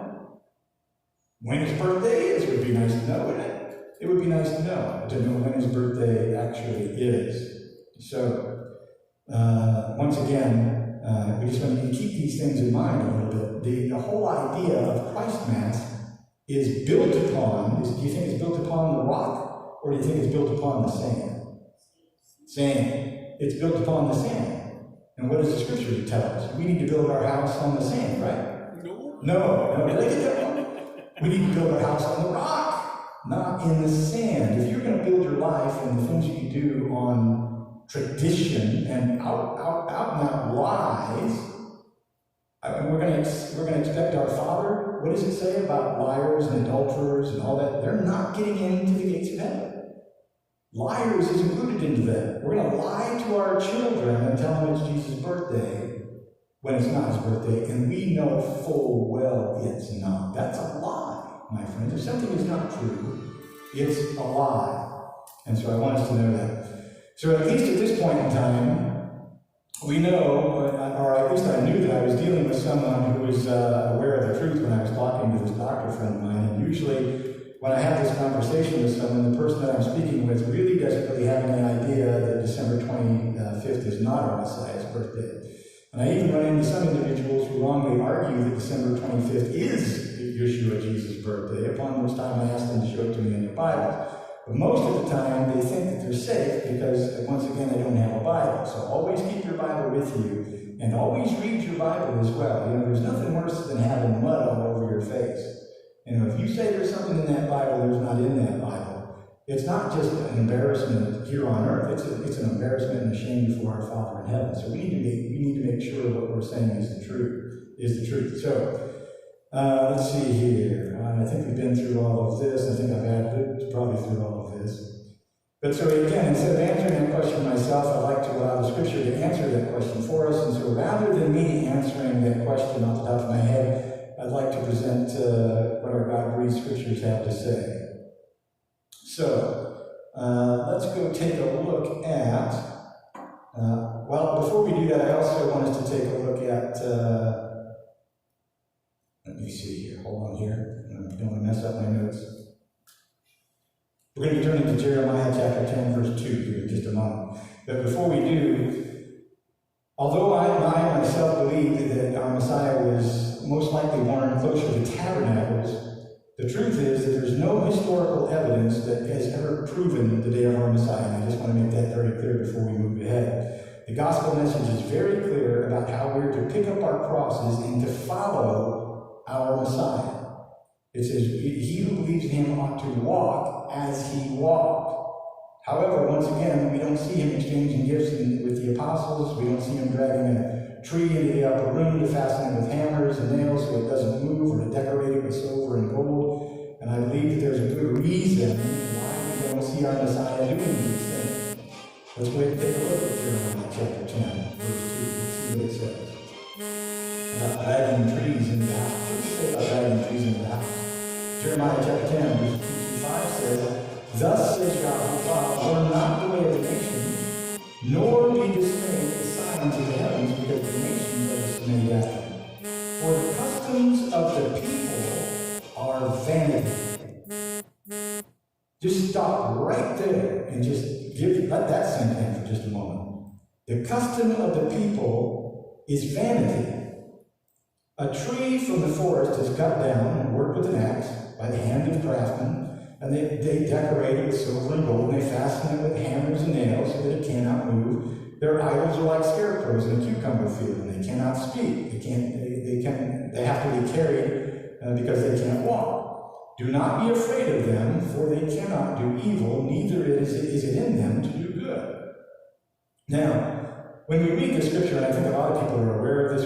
C: When his birthday is would be nice to know, wouldn't it? It would be nice to know when his birthday actually is. So, once again, we just want to keep these things in mind a little bit. The whole idea of Christ Mass is built upon, do you think it's built upon the rock, or do you think it's built upon the sand? Sand. It's built upon the sand. And what does the scripture tell us? We need to build our house on the sand, right? No. Look at that one. We need to build our house on the rock, not in the sand. If you're going to build your life and the things you do on tradition and out lies, we're going to expect our Father. What does it say about liars and adulterers and all that? They're not getting into the gates of heaven. Liars is included into that. We're going to lie to our children and tell them it's Jesus' birthday when it's not his birthday, and we know full well it's not. That's a lie, my friends. If something is not true, it's a lie. And so I want us to know that. So at least at this point in time, we know, or at least I knew good friend of mine, and usually when I have this conversation with someone, the person that I'm speaking with really doesn't really have any idea that December 25th is not our Messiah's birthday. And I even run into some individuals who wrongly argue that December 25th is Yeshua Jesus' birthday, upon which time I ask them to show it to me in their Bible. But most of the time, they think that they're safe because, once again, they don't have a Bible. So always keep your Bible with you, and always read your Bible as well. You know, there's nothing worse than having mud all over your face. You know, if you say there's something in that Bible there's not in that Bible, it's not just an embarrassment here on earth, it's an embarrassment and a shame before our Father in heaven. So we need to make sure what we're saying is the truth. So let's see here. I think we've been through all of this. I think I've added probably through all of this. But so again, instead of answering that question myself, I'd like to allow the Scripture to answer that question for us. And so rather than me answering that question off the top of my head, I'd like to present what our God-breathed Scriptures have to say. So, let's go take a look at, well, before we do that, I also want us to take a look at, let me see here, hold on here, I don't want to mess up my notes. We're going to be turning to Jeremiah chapter 10, verse 2 here in just a moment. But before we do, although I myself believe that our Messiah was most likely born closer to tabernacles, the truth is that there's no historical evidence that has ever proven the day of our Messiah. And I just want to make that very clear before we move ahead. The gospel message is very clear about how we're to pick up our crosses and to follow our Messiah. It says, he who believes in him ought to walk as he walked. However, once again, we don't see him exchanging gifts with the apostles. We don't see him dragging a tree into the upper room to fasten it with hammers and nails so it doesn't move, or to decorate it with silver and gold. And I believe that there's a good reason why we don't see our Messiah doing these things. Let's go ahead and take a look at Jeremiah chapter 10, verse 2. Let's see what it says. About dragging trees into the house. What does it say about dragging trees into the house? Jeremiah chapter 10, verse 2 through 5 says, "Thus says God, learn not the way of the nations, nor be dismayed at the signs of the heavens, because the nations are dismayed after them. For the customs of the people are vanity." Just stop right there and just let that sink in for just a moment. The custom of the people is vanity. A tree from the forest is cut down and worked with an axe by the hand of the craftsman, and they decorate it with silver and gold, and they fasten it with hammers and nails so that it cannot move. Their idols are like scarecrows in a cucumber field, and they cannot speak. They have to be carried because they can't walk. Do not be afraid of them, for they cannot do evil, neither is it in them to do good. Now, when we read the Scripture, and I think a lot of people are aware of this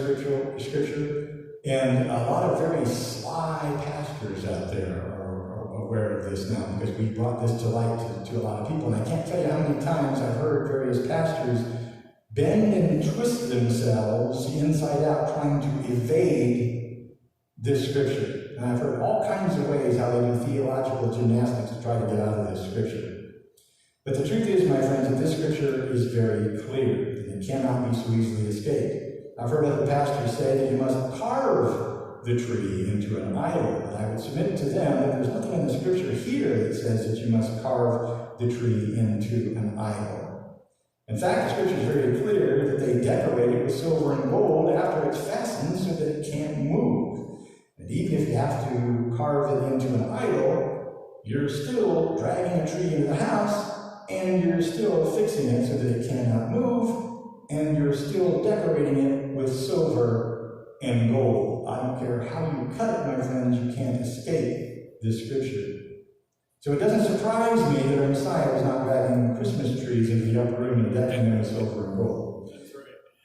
C: Scripture, and a lot of very sly pastors out there are aware of this now, because we brought this to light to a lot of people. And I can't tell you how many times I've heard various pastors bend and twist themselves inside out trying to evade this Scripture. And I've heard all kinds of ways how they do theological gymnastics to try to get out of this Scripture. But the truth is, my friends, that this Scripture is very clear, and it cannot be so easily escaped. I've heard other pastors say that you must carve the tree into an idol, but I would submit to them that there's nothing in the Scripture here that says that you must carve the tree into an idol. In fact, the Scripture is very clear that they decorate it with silver and gold after it's fastened so that it can't move. And even if you have to carve it into an idol, you're still dragging a tree into the house, and you're still fixing it so that it cannot move, and you're still decorating it with silver and gold. I don't care how you cut it, my friends, you can't escape this Scripture. So it doesn't surprise me that our Messiah was not dragging Christmas trees into the upper room and decking them with silver and gold.
B: That's right.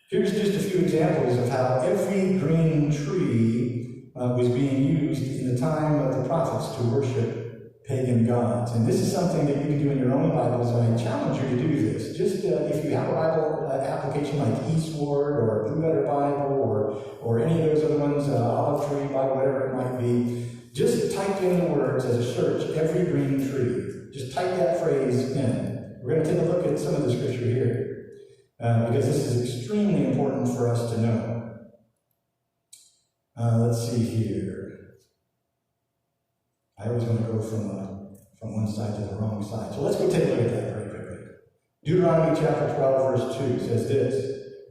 C: Here's just a few examples of how every green tree was being used in the time of the prophets to worship pagan gods. And this is something that you can do in your own Bibles, and I challenge you to do this. Just if you have a Bible application like eSword or Blue Letter Bible or any of those other ones, Olive Tree Bible, whatever it might be, just type in the words as a search, every green tree. Just type that phrase in. We're going to take a look at some of the Scripture here, because this is extremely important for us to know. Let's see here. I always want to go from one side to the wrong side. So let's go take a look at that very quickly. Deuteronomy chapter 12, verse 2 says this,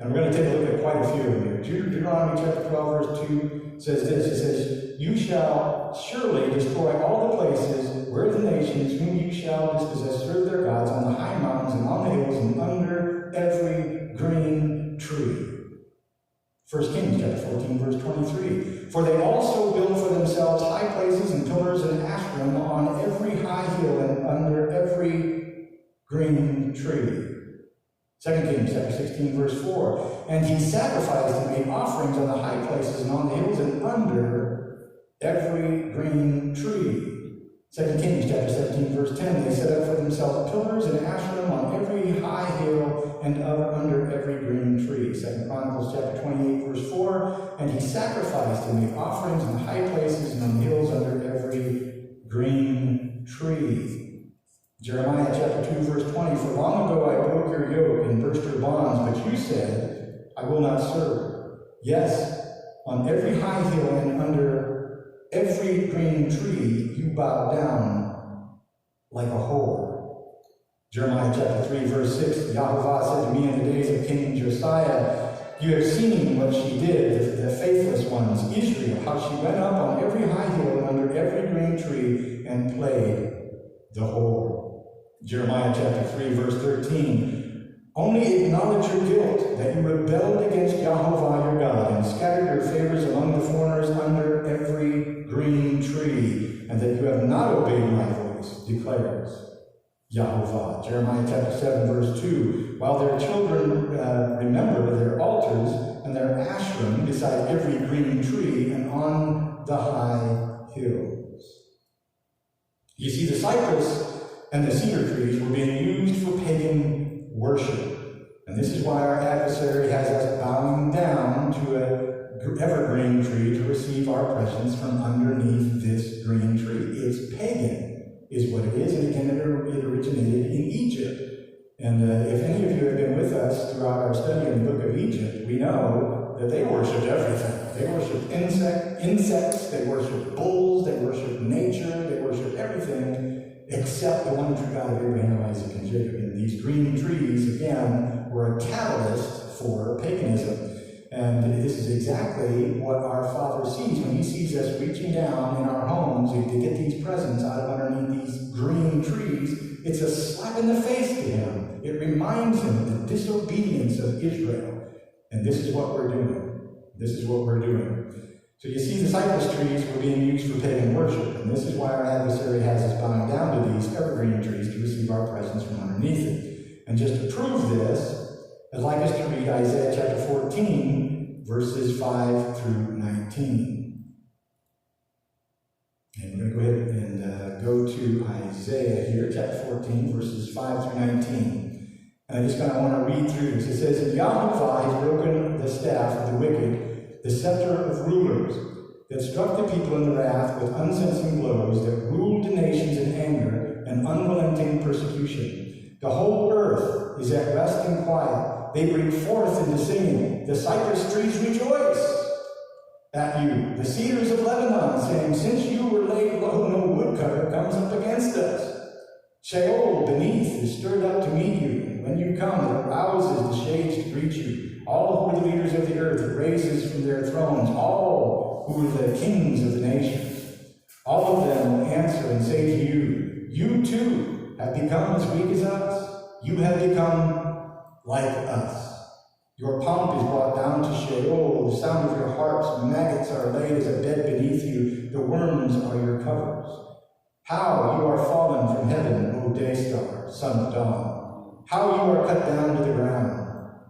C: and we're going to take a look at quite a few of them here. Deuteronomy chapter 12, verse 2 says this. It says, "You shall surely destroy all the places where the nations whom you shall dispossess serve their gods on the high mountains and on the hills and under every green tree." 1 Kings chapter 14, verse 23. "For they also build for themselves high places and pillars and Ashram on every high hill and under every green tree." 2 Kings chapter 16, verse 4. "And he sacrificed and made offerings on the high places and on the hills and under every green tree." 2 Kings chapter 17, verse 10. "They set up for themselves pillars and Ashram on every high hill and under every green tree." 2 Chronicles chapter 28, verse 4. "And he sacrificed and made offerings in the high places and on the hills under every green tree." Jeremiah chapter 2, verse 20. "For long ago I broke your yoke and burst your bonds, but you said, I will not serve. Yes, on every high hill and under every green tree you bow down like a whore." Jeremiah chapter 3, verse 6. "Yahovah said to me in the days of King Josiah, you have seen what she did, the faithless ones, Israel, how she went up on every high hill and under every green tree and played the whore." Jeremiah chapter 3, verse 13. "Only acknowledge your guilt, that you rebelled against Yahovah your God, and scattered your favors among the foreigners under every green tree, and that you have not obeyed my voice, declares Yahovah." Jeremiah chapter 7, verse 2. "While their children remember their altars and their ashram beside every green tree and on the high hills." You see, the cypress and the cedar trees were being used for pagan worship. And this is why our adversary has us bowing down to an evergreen tree to receive our presence from underneath this green tree. It's pagan, is what it is. And again, it originated in Egypt. And if any of you have been with us throughout our study in the book of Egypt, we know that they worshipped everything. They worshipped insects, they worshipped bulls, they worshipped nature, they worshipped everything except the one true God of Abraham, Isaac, and Jacob. And these green trees, again, were a catalyst for paganism. And this is exactly what our Father sees when he sees us reaching down in our homes to get these presents out of underneath these green trees. It's a slap in the face to him. It reminds him of the disobedience of Israel. And this is what we're doing. This is what we're doing. So you see, the cypress trees were being used for pagan worship, and this is why our adversary has us bowing down to these evergreen trees to receive our presence from underneath it. And just to prove this, I'd like us to read Isaiah chapter 14, verses 5 through 19. And we're going to go ahead and go to Isaiah here, chapter 14, verses 5 through 19. And I just kind of want to read through this. It says, "And Yahovah has broken the staff of the wicked, the scepter of rulers, that struck the people in the wrath with unceasing blows, that ruled the nations in anger and unrelenting persecution. The whole earth is at rest and quiet. They break forth into singing. The cypress trees rejoice at you. The cedars of Lebanon, saying, since you were laid low, no woodcutter comes up against us. Sheol beneath is stirred up to meet you. And when you come, it rouses the shades to greet you. All who are the leaders of the earth, it raises from their thrones. All who are the kings of the nations. All of them will answer and say to you, you too have become as weak as us. You have become like us. Your pomp is brought down to Sheol. The sound of your harps, maggots are laid as a bed beneath you. The worms are your covers. How you are fallen from heaven, O day star, son of dawn. How you are cut down to the ground.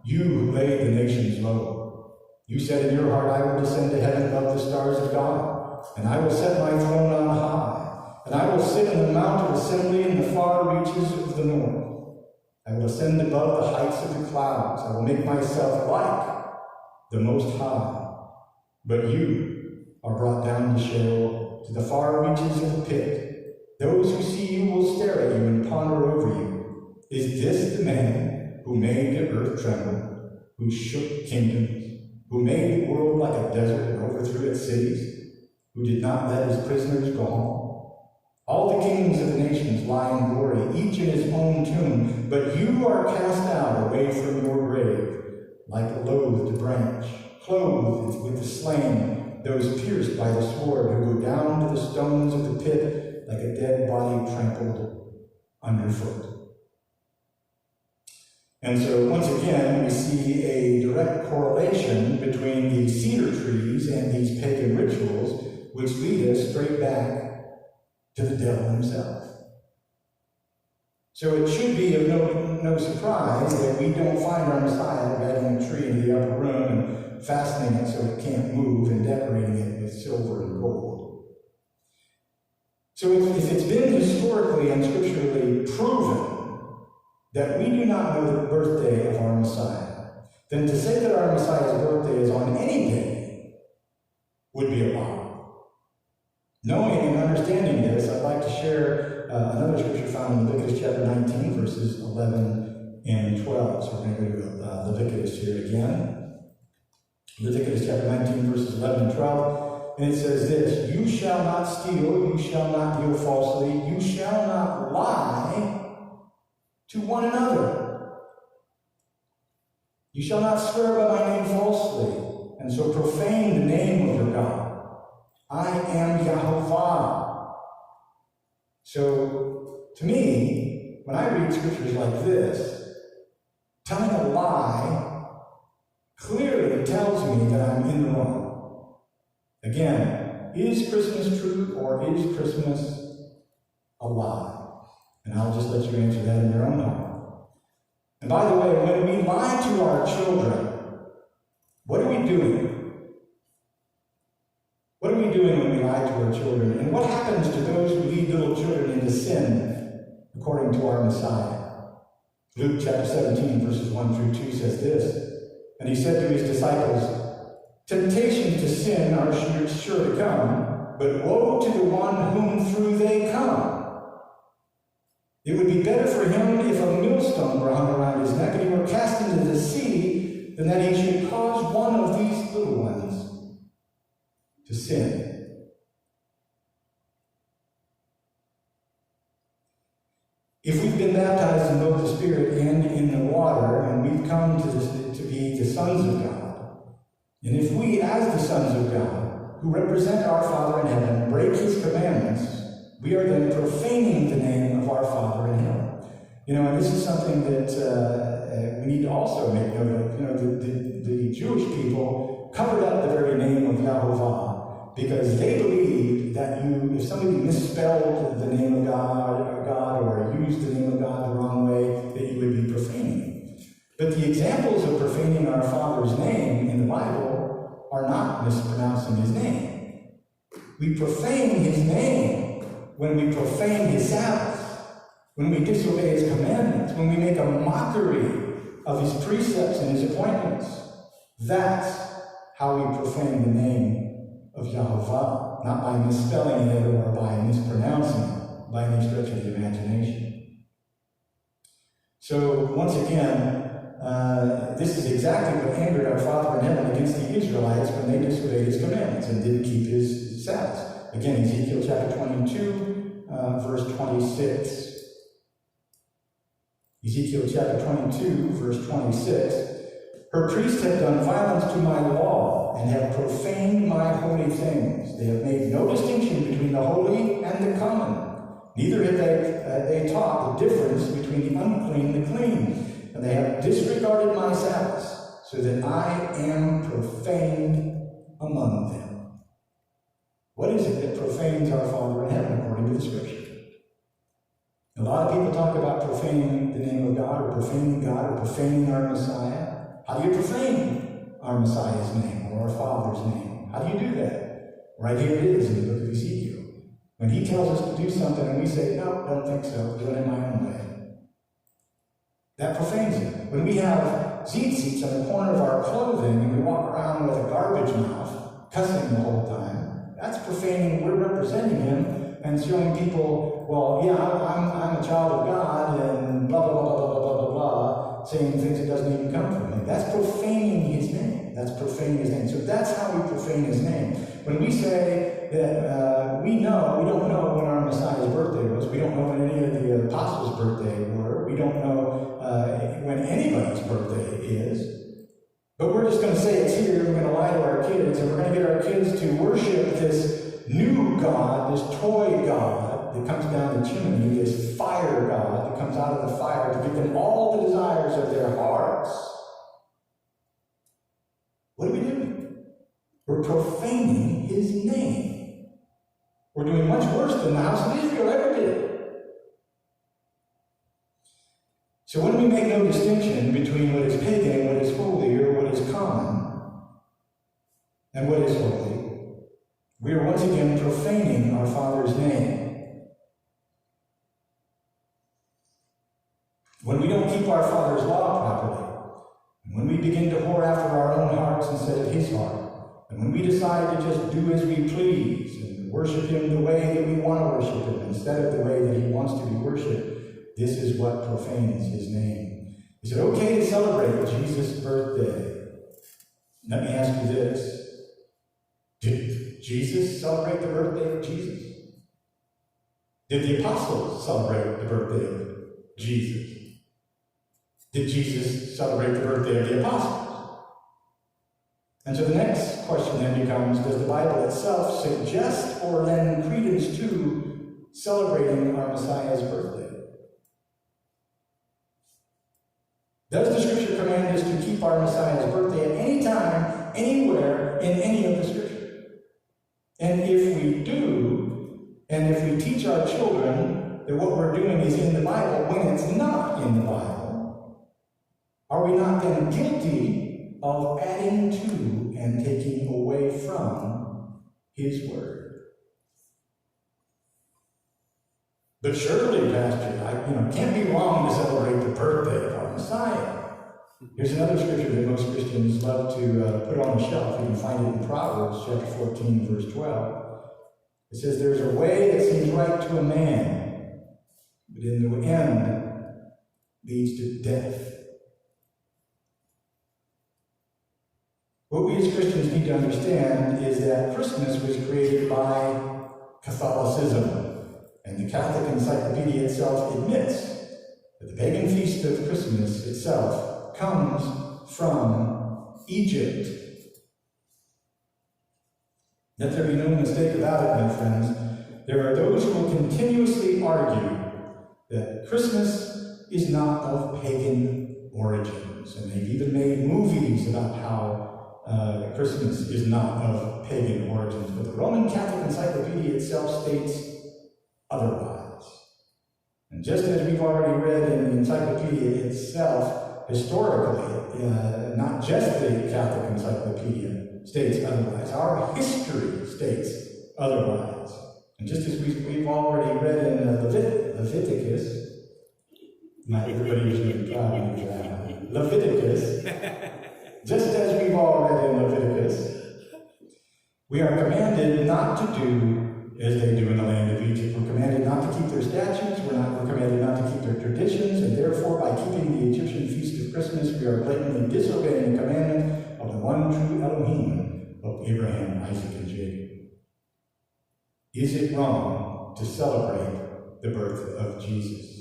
C: You who laid the nations low. You said in your heart, I will descend to heaven above the stars of God, and I will set my throne on high, and I will sit in the mount of assembly in the far reaches of the north. I will ascend above the heights of the clouds. I will make myself like the Most High. But you are brought down to Sheol, to the far reaches of the pit. Those who see you will stare at you and ponder over you. Is this the man who made the earth tremble, who shook kingdoms, who made the world like a desert and overthrew its cities, who did not let his prisoners go home? All the kings of the nations lie in glory, each in his own tomb, but you are cast out away from your grave, like a loathed branch, clothed with the slain, those pierced by the sword, who go down to the stones of the pit like a dead body trampled underfoot. And so, once again, we see a direct correlation between the cedar trees and these pagan rituals, which lead us straight back to the devil himself. So it should be of no surprise that we don't find our Messiah dragging a tree into the upper room and fastening it so it can't move and decorating it with silver and gold. So if it's been historically and scripturally proven that we do not know the birthday of our Messiah, then to say that our Messiah's birthday is on any day would be a lie. Knowing and understanding this, I'd like to share another scripture found in Leviticus chapter 19, verses 11 and 12. So we're going to go to Leviticus here again. Leviticus chapter 19, verses 11 and 12. And it says this: "You shall not steal, you shall not deal falsely, you shall not lie to one another. You shall not swear by my name falsely, and so profane the name of your God. I am Yahovah." So, to me, when I read scriptures like this, telling a lie clearly tells me that I'm in the wrong. Again, is Christmas true or is Christmas a lie? And I'll just let you answer that in your own heart. And by the way, when we lie to our children, what are we doing? What are we doing when we lie to our children? And what happens to those who lead little children into sin, according to our Messiah? Luke chapter 17, verses 1 through 2 says this: "And he said to his disciples, 'Temptations to sin are sure to come, but woe to the one whom through they come. It would be better for him if a millstone were hung around his neck and he were cast into the sea, than that he should cause one of these little ones to sin.'" If we've been baptized in both the Spirit and in the water, and we've come to be the sons of God, and if we, as the sons of God, who represent our Father in heaven, break his commandments, we are then profaning the name of our Father in heaven. And this is something that we need to also make note of. The Jewish people covered up the very name of Yahovah because they believed that if somebody misspelled the name of God or used the name of God the wrong way, that you would be profaning. But the examples of profaning our Father's name in the Bible are not mispronouncing his name. We profane his name when we profane his Sabbath, when we disobey his commandments, when we make a mockery of his precepts and his appointments. That's how we profane the name of Yahovah, not by misspelling it or by mispronouncing it by any stretch of the imagination. So, once again, this is exactly what angered our Father in heaven against the Israelites when they disobeyed his commandments and didn't keep his Sabbaths. Again, Ezekiel chapter 22, verse 26. Ezekiel chapter 22, verse 26. "Her priests have done violence to my law and have profaned my holy things. They have made no distinction between the holy and the common. Neither have they taught the difference between the unclean and the clean. And they have disregarded my Sabbaths, so that I am profaned among them." What is it that profanes our Father in heaven according to the Scripture? A lot of people talk about profaning the name of God or profaning our Messiah. How do you profane our Messiah's name or our Father's name? How do you do that? Right here it is in the book of Ezekiel. When he tells us to do something and we say, "No, don't think so, do it in my own way," that profanes it. When we have tzitzits on the corner of our clothing and we walk around with a garbage mouth, cussing the whole time, that's profaning. We're representing him and showing people, well, yeah, I'm a child of God and blah, blah, blah, blah, blah, blah, blah, blah, saying things that doesn't even come from him. That's profaning his name. That's profaning his name. So that's how we profane his name. When we say that we don't know when our Messiah's birthday was, we don't know when any of the apostles' birthday were, we don't know when anybody's birthday is, but we're just going to say it's here, we're going to lie to our kids, and we're going to get our kids to worship this new God, this toy God that comes down the chimney, this fire God that comes out of the fire to give them all the desires of their hearts. What are we doing? We're profaning his name. We're doing much worse than the house of Israel ever did. So when we make no distinction between what is pagan and what is holy, or what is common and what is holy, we are once again profaning our Father's name. When we don't keep our Father's law properly, and when we begin to whore after our own hearts instead of his heart, and when we decide to just do as we please and worship him the way that we want to worship him instead of the way that he wants to be worshipped, this is what profanes his name. Is it okay to celebrate Jesus' birthday? Let me ask you this. Did Jesus celebrate the birthday of Jesus? Did the apostles celebrate the birthday of Jesus? Did Jesus celebrate the birthday of the apostles? And so the next question then becomes, does the Bible itself suggest or lend credence to celebrating our Messiah's birthday? Does the Scripture command us to keep our Messiah's birthday at any time, anywhere, in any of the Scripture? And if we do, and if we teach our children that what we're doing is in the Bible when it's not in the Bible, are we not then guilty of adding to and taking away from his word? But surely, Pastor, it can't be wrong to celebrate the birthday of our Messiah. Here's another scripture that most Christians love to put on the shelf. You can find it in Proverbs chapter 14, verse 12. It says, there's a way that seems right to a man, but in the end leads to death. What we as Christians need to understand is that Christmas was created by Catholicism. And the Catholic Encyclopedia itself admits that the pagan feast of Christmas itself comes from Egypt. Let there be no mistake about it, my friends. There are those who will continuously argue that Christmas is not of pagan origins. And they've even made movies about how Christmas is not of pagan origins. But the Roman Catholic Encyclopedia itself states otherwise. And just as we've already read in the encyclopedia itself, historically, not just the Catholic Encyclopedia states otherwise, our history states otherwise. And just as we've already read in Leviticus, not everybody is really proud of that. Leviticus, just as we've all read in Leviticus, we are commanded not to do as they do in the land of Egypt. We're commanded not to keep their statutes, we're commanded not to keep their traditions, and therefore by keeping the Egyptian feast of Christmas, we are blatantly disobeying the commandment of the one true Elohim of Abraham, Isaac, and Jacob. Is it wrong to celebrate the birth of Jesus?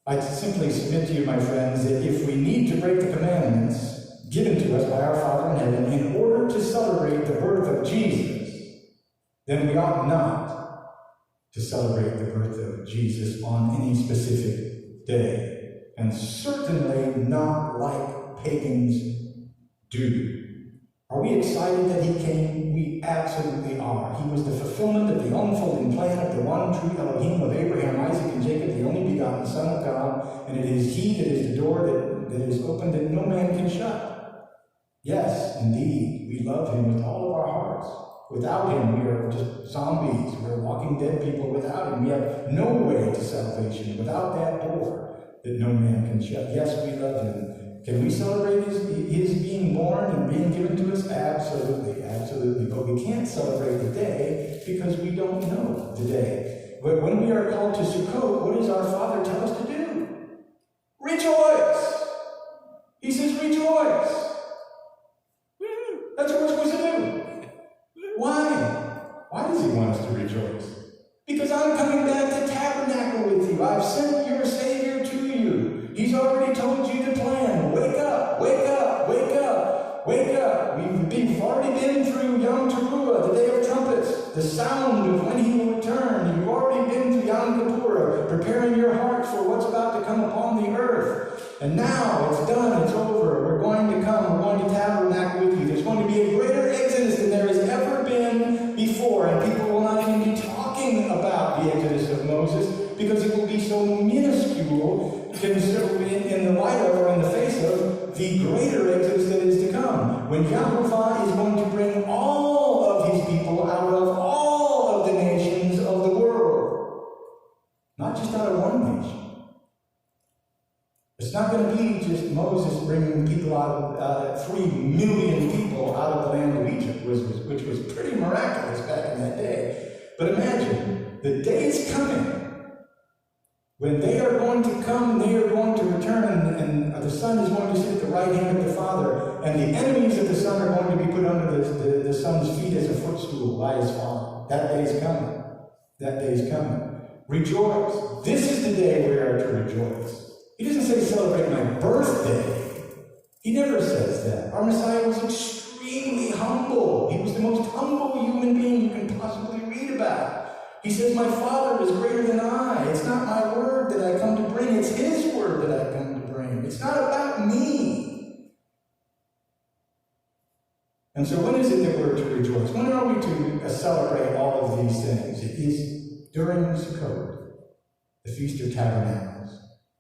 C: I simply submit to you, my friends, that if we need to break the commandments given to us by our Father in heaven in order to celebrate the birth of Jesus, then we ought not to celebrate the birth of Jesus on any specific day, and certainly not like pagans do. Are we excited that he came? We absolutely are. He was the fulfillment of the unfolding plan of the one true Elohim of Abraham, Isaac, and Jacob, the only begotten Son of God, and it is he that is the door that is open that no man can shut. Yes, indeed, we love him with all of our hearts. Without him, we are just zombies. We're walking dead people without him. We have no way to salvation without that door that no man can shut. Yes, we love him. Can we celebrate his being born and being given to us? Absolutely, absolutely. But we can't celebrate the day because we don't know the day. But when we are called to Sukkot, what does our Father tell us to do? Rejoice! He says, rejoice! That's what we're supposed to do. Why? Why does he want us to rejoice? Because I'm coming back to tabernacle with you. I've sent your Savior to you. He's already told you the plan. Wake up, wake up, wake up, wake up. We've already been through Yom Teruah, the Day of Trumpets, the sound of when he will return. You've already been through Yom Kippur, preparing your heart for what's about to come upon the earth. And now it's done, it's over. We're going to tabernacle with you. There's going to be a greater exodus than there has ever been before. And people will not even be talking about the exodus of Moses because it will be so minuscule in the light of or in the face of the greater exodus that is to come. When Yahuwah is going to bring all of his people out of all of the nations of the world. Not just out of one nation. It's not going to be just Moses bringing people out of 3 million people out of the land of Egypt, which was pretty miraculous back in that day. But imagine, the day is coming when they are going to come and they are going to return, and the Son is going to sit at the right hand of the Father, and the enemies of the Son are going to be put under the Son's feet as a footstool by his Father. That day is coming. That day is coming. Rejoice. This is the day we are to rejoice. He doesn't say celebrate my birthday. He never says that. Our Messiah was extremely humble. He was the most humble human being you can possibly read about. He says, my Father is greater than I. It's not my word that I come to bring. It's his word that I come to bring. It's not about me. And so when is it that we're to rejoice? When are we to celebrate all of these things? It is during Sukkot, the Feast of Tabernacles.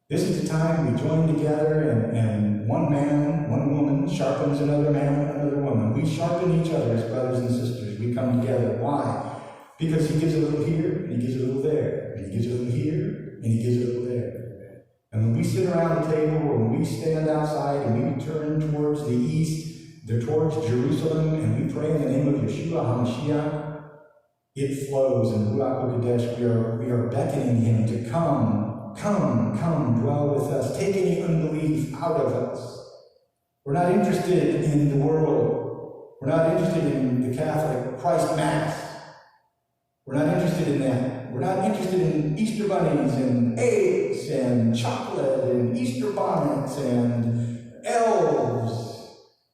C: This is the time we join together and one man, one woman sharpens another man, another woman. We sharpen each other as brothers and sisters. We come together. Why? Because he gives a little here, and he gives a little there, and he gives a little here, and he gives a little there. And when we sit around the table, or when we stand outside and we turn towards the east, towards Jerusalem, and we pray in the name of Yeshua HaMashiach, it flows in Ruach HaKodesh. We are beckoning him to come, dwell with us. Take any unbelief out of us. We're not interested in the world. We're not interested in the Catholic Christ Mass. We're not interested in that. We're not interested in Easter bunnies and eggs and chocolate and Easter bonnets and elves,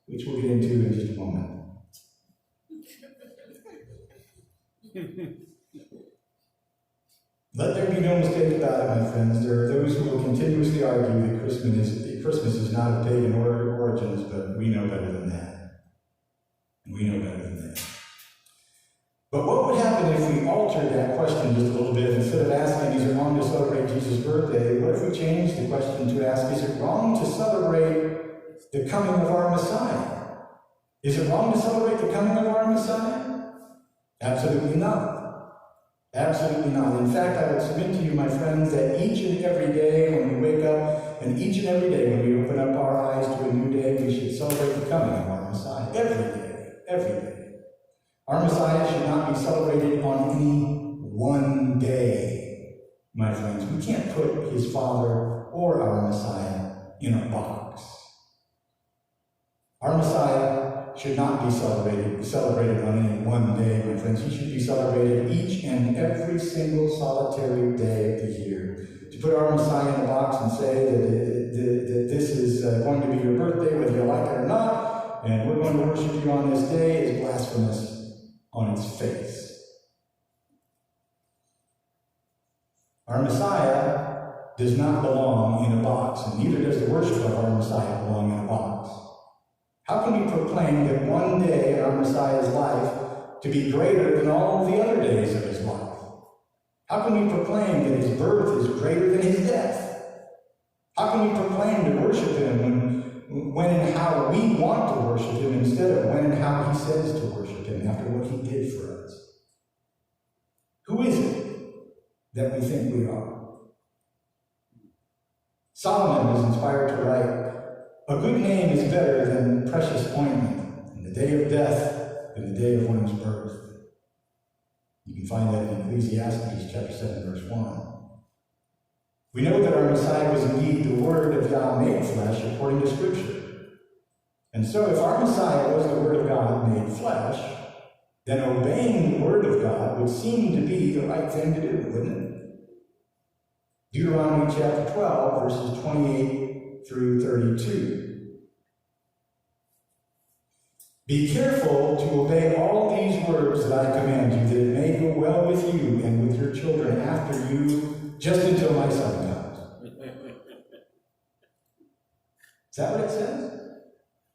C: which we'll get into in just a moment. Let there be no mistake about it, my friends. There are those who will continuously argue that Christmas is not of pagan origins, but we know better than that. We know better than that. But what would happen if we altered that question just a little bit? Instead of asking, is it wrong to celebrate Jesus' birthday? What if we changed the question to ask, is it wrong to celebrate the coming of our Messiah? Is it wrong to celebrate the coming of our Messiah? Absolutely not. Absolutely not. In fact, I would submit to you, my friends, that each and every day when we wake up, and each and every day when we open up our eyes to a new day, we should celebrate the coming of our Messiah. Every day. Every day. Our Messiah should not be celebrated on any one day, my friends. We can't put his Father or our Messiah in a box. Our Messiah should not be celebrated on any one day, my friends. He should be celebrated each and every single solitary day of the year. To put our Messiah in a box and say that this is going to be your birthday, whether you like it or not, and we're going to worship you on this day, is blasphemous on its face. Our Messiah does not belong in a box, and neither does the worship of our Messiah belong in a box. How can we proclaim that one day in our Messiah's life to be greater than all the other days of his life? How can we proclaim that his birth is greater than his death? How can we proclaim to worship him when and how we want to worship him instead of when and how he says to worship him after what he did for us? Who is it that we think we are? Solomon was inspired to write, a good name is better than precious ointment, and the day of death than the day of one's birth. You can find that in Ecclesiastes chapter 7, verse 1. We know that our Messiah was indeed the Word of God made flesh according to Scripture. And so if our Messiah was the Word of God made flesh, then obeying the word of God would seem to be the right thing to do, wouldn't it? Deuteronomy chapter 12, verses 28 through 32. Be careful to obey all these words that I command you, that it may go well with you and with your children after you, just until my son comes. Is that what it says?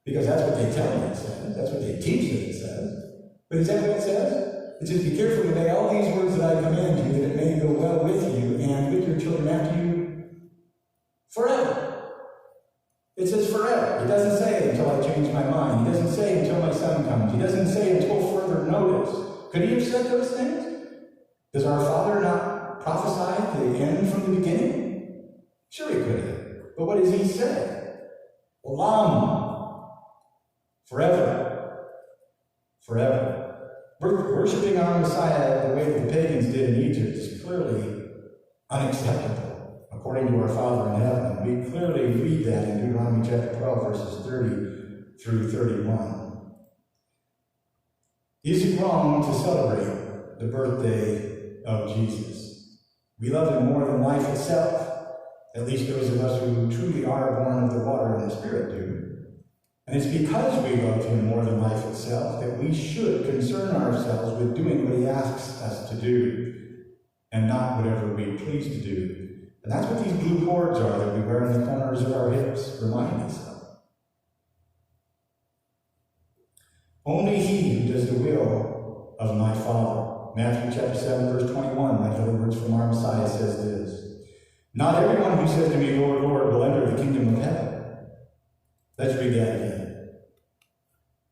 C: Because that's what they tell me it says. That's what they teach that it says. But is that what it says? It says, be careful to obey all these words that I command you, that it may go well with you and with your children after you forever. It says forever. It doesn't say until I change my mind. It doesn't say until my son comes. It doesn't say until further notice. Could he have said those things? Does our Father not prophesy the end from the beginning? Sure he could have. But what does he say? Olam. Forever. Forever. Worshipping our Messiah the way that the pagans did in Egypt is clearly unacceptable, according to our Father in heaven. We clearly read that in Deuteronomy chapter 12, verses 30 through 31. Is it wrong to celebrate the birthday of Jesus? We love him more than life itself. At least those of us who truly are born of the water and the Spirit do. And it's because we love him more than life itself that we should concern ourselves with doing what he asks us to do, and not whatever we please to do. And that's what these blue cords are that we wear in the corners of our hips remind us of. Only he who does the will of my Father. Matthew chapter 7, verse 21, like other words from our Messiah, says this. Not everyone who says to me, Lord, Lord, will enter the kingdom of heaven. Let's read that again.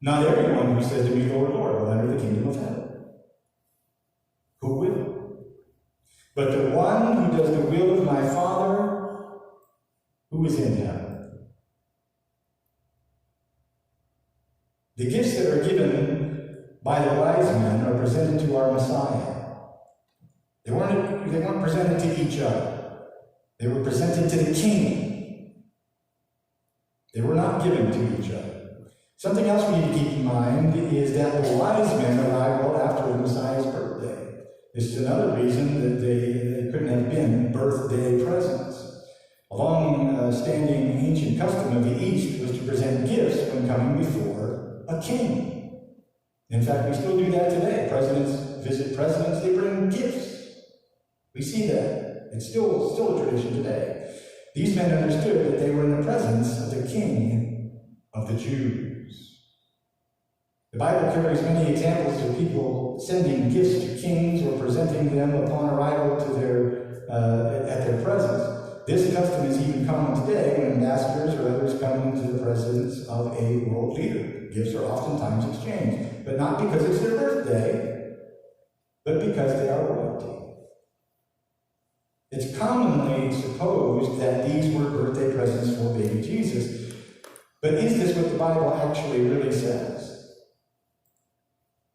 C: Not everyone who says to me, Lord, Lord, will enter the kingdom of heaven. Who will? But the one who does the will of my Father who is in heaven. The gifts that are given by the wise men are presented to our Messiah. They weren't presented to each other. They were presented to the King. They were not given to each other. Something else we need to keep in mind is that the wise men arrived well after the Messiah's birthday. This is another reason that they couldn't have been birthday presents. A long-standing ancient custom of the East was to present gifts when coming before a king. In fact, we still do that today. Presidents visit presidents, they bring gifts. We see that. It's still a tradition today. These men understood that they were in the presence of the King of the Jews. The Bible carries many examples of people sending gifts to kings or presenting them upon arrival to at their presence. This custom is even common today when ambassadors or others come into the presence of a world leader. Gifts are oftentimes exchanged, but not because it's their birthday, but because they are royalty. It's commonly supposed that these were birthday presents for baby Jesus. But is this what the Bible actually really says?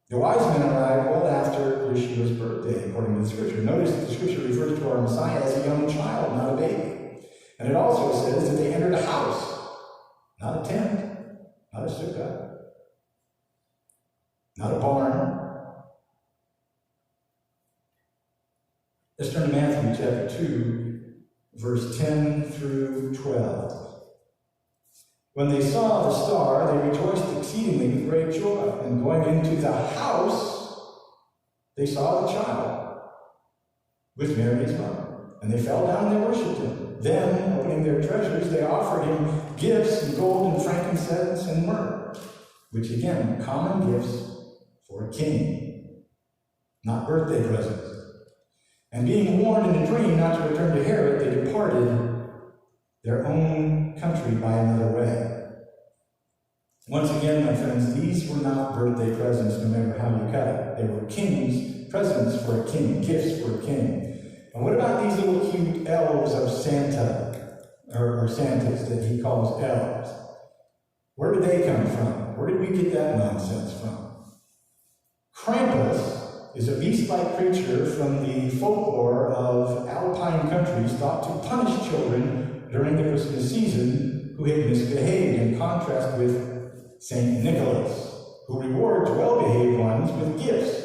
C: The wise men arrived well after Yeshua's birthday, according to the Scripture. Notice that the Scripture refers to our Messiah as a young child, not a baby. And it also says that they entered a house, not a tent, not a sukkah, not a barn. Let's turn to Matthew chapter 2, verse 10 through 12. When they saw the star, they rejoiced exceedingly with great joy. And going into the house, they saw the child with Mary his mother. And they fell down and they worshipped him. Then, opening their treasures, they offered him gifts in gold and frankincense and myrrh, which again, common gifts for a king, not birthday presents. And being warned in a dream not to return to Herod, they departed their own country by another way. Once again, my friends, these were not birthday presents, no matter how you cut it. They were king's presents for a king, gifts for a king. And what about these little cute elves of Santa, or Santas that he calls elves? Where did they come from? Where did we get that nonsense from? Krampus is a beast-like creature from the folklore of alpine countries thought to punish children during the Christmas season who had misbehaved, in contrast with St. Nicholas, who rewards well-behaved ones ones with gifts.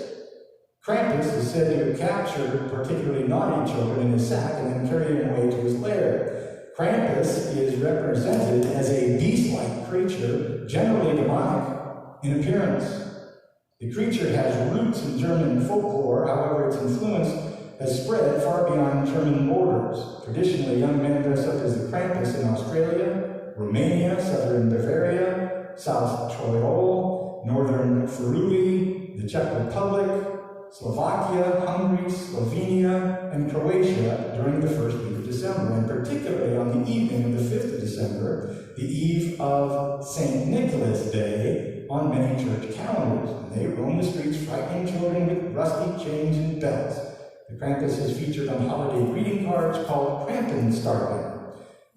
C: Krampus is said to have captured particularly naughty children in his sack and then carried them away to his lair. Krampus is represented as a beast-like creature, generally demonic in appearance. The creature has roots in German folklore, however, its influence has spread far beyond German borders. Traditionally, young men dress up as the Krampus in Australia, Romania, southern Bavaria, South Tyrol, northern Friuli, the Czech Republic, Slovakia, Hungary, Slovenia, and Croatia during the first week of December, and particularly on the evening of the 5th of December, the eve of St. Nicholas Day, on many church calendars. And they roam the streets frightening children with rusty chains and belts. The Krampus is featured on holiday greeting cards called Krampenstarken.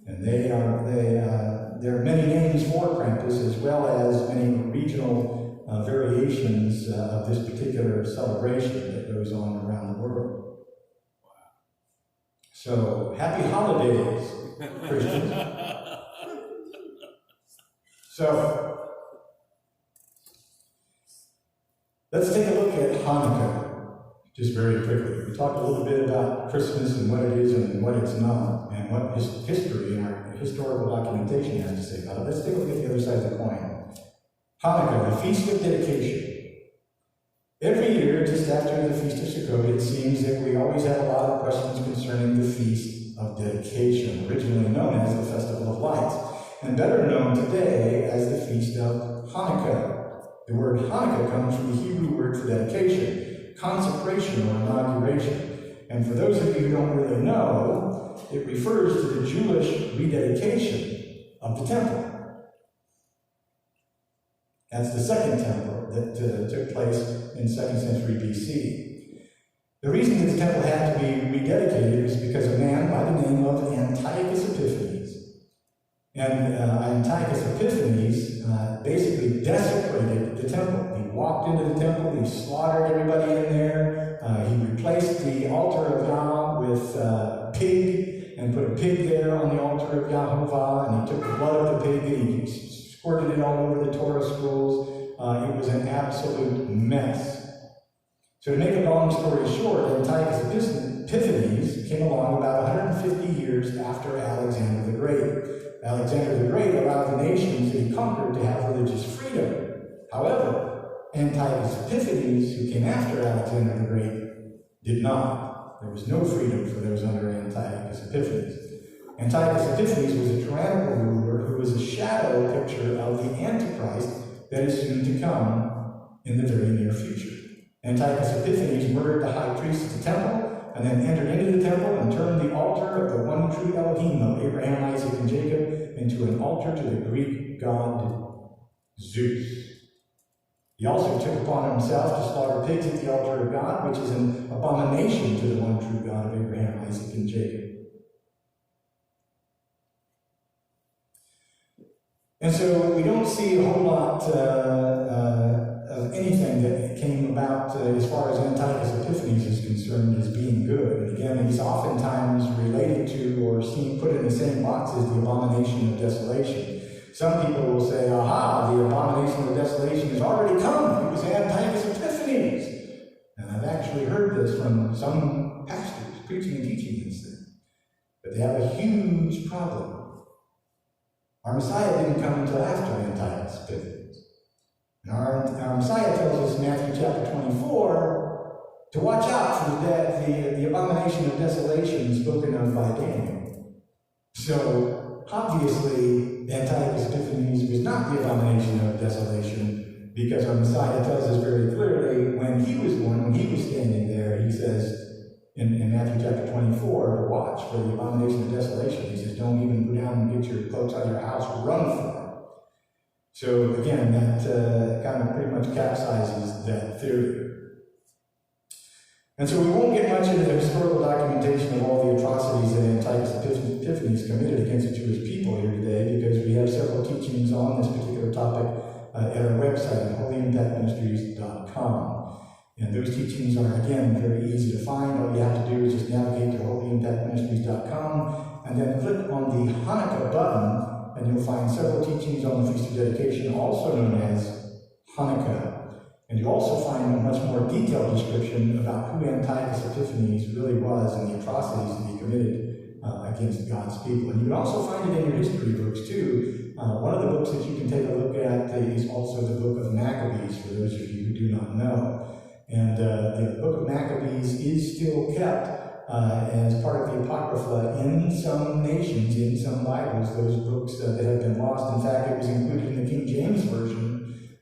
C: And there are many names for Krampus, as well as many regional variations of this particular celebration that goes on around the world. So, happy holidays, Christians. So, let's take a look at Hanukkah, just very quickly. We talked a little bit about Christmas and what it is and what it's not, and what history and our historical documentation has to say about it. Let's take a look at the other side of the coin. Hanukkah, the Feast of Dedication. Every year, just after the Feast of Sukkot, it seems that we always have a lot of questions concerning the Feast of Dedication, originally known as the Festival of Lights, and better known today as the Feast of Hanukkah. The word Hanukkah comes from the Hebrew word for dedication, consecration or inauguration. And for those of you who don't really know, it refers to the Jewish rededication of the temple. That's the second temple that took place in 2nd century BC. The reason that the temple had to be rededicated is because a man by the name of Antiochus Epiphanes. And Antiochus Epiphanes basically desecrated the temple. He walked into the temple, he slaughtered everybody in there, he replaced the altar of Yah with a pig, and put a pig there on the altar of Yahovah, and he took the blood of the pig and he squirted it all over the Torah scrolls. It was an absolute mess. So to make a long story short, Antiochus Epiphanes came along about 150 years after Alexander the Great. Alexander the Great allowed the nations that he conquered to have religious freedom. However, Antiochus Epiphanes, who came after Alexander the Great, did not. There was no freedom for those under Antiochus Epiphanes. Antiochus Epiphanes was a tyrannical ruler who was a shadow picture of the Antichrist that is soon to come in the very near future. Antiochus Epiphanes murdered the high priest of the temple, and then entered into the temple and turned the altar of the one true Elohim of Abraham, Isaac, and Jacob into an altar to the Greek god Zeus. He also took upon himself to slaughter pigs at the altar of God, which is an abomination to the one true God of Abraham, Isaac, and Jacob. And so we don't see a whole lot of anything that came about as far as Antiochus Epiphanes is concerned as being good. And again, he's oftentimes related to or seen put in the same box as the abomination of desolation. Some people will say, aha, the abomination of desolation has already come. It was Antiochus Epiphanes. And I've actually heard this from some pastors preaching and teaching this thing. But they have a huge problem. Our Messiah didn't come until after Antiochus Epiphanes. And our Messiah tells us in Matthew chapter 24 to watch out for the abomination of desolation spoken of by Daniel. So, obviously, Antiochus Epiphanes was not the abomination of desolation, because our Messiah tells us very clearly when he was born, when he was standing there, he says in Matthew chapter 24 to watch for the abomination of desolation. He says, don't even go down and get your cloaks out of your house, run for it. So again, that kind of pretty much capsizes that theory. And so we won't get much into the historical documentation of all the atrocities that Antiochus Epiphanes committed against the Jewish people here today, because we have several teachings on this particular topic at our website, holyimpactministries.com. And those teachings are, again, very easy to find. All you have to do is just navigate to holyimpactministries.com and then click on the Hanukkah button, and you'll find several teachings on the Feast of Dedication, also known as Hanukkah. And you also find a much more detailed description about who Antiochus Epiphanes really was and the atrocities that he committed against God's people. And you can also find it in your history books too. One of the books that you can take a look at is also the book of Maccabees, for those of you who do not know. And the book of Maccabees is still kept as part of the Apocrypha in some nations, in some Bibles, those books that have been lost. In fact, it was included in the King James Version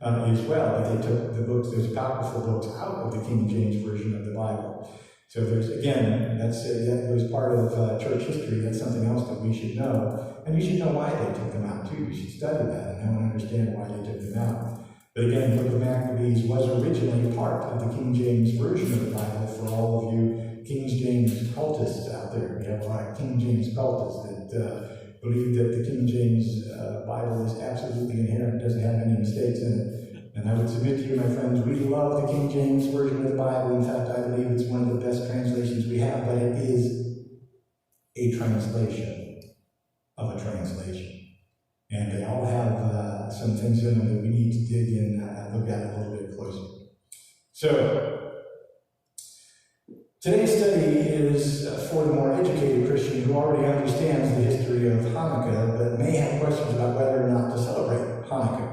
C: as well, but they took the books, those Apocryphal books, out of the King James Version of the Bible. So there's, again, that was part of church history. That's something else that we should know. And you should know why they took them out, too. You should study that and know and understand why they took them out. But again, the book of Maccabees was originally part of the King James Version of the Bible for all of you King James cultists out there. We have a lot of King James cultists that believe that the King James Bible is absolutely inerrant, doesn't have any mistakes in it. And I would submit to you, my friends, we love the King James Version of the Bible. In fact, I believe it's one of the best translations we have, but it is a translation of a translation. And they all have some things in them that we need to dig in and look at a little bit closer. So, today's study is for the more educated Christian who already understands the history of Hanukkah, but may have questions about whether or not to celebrate Hanukkah.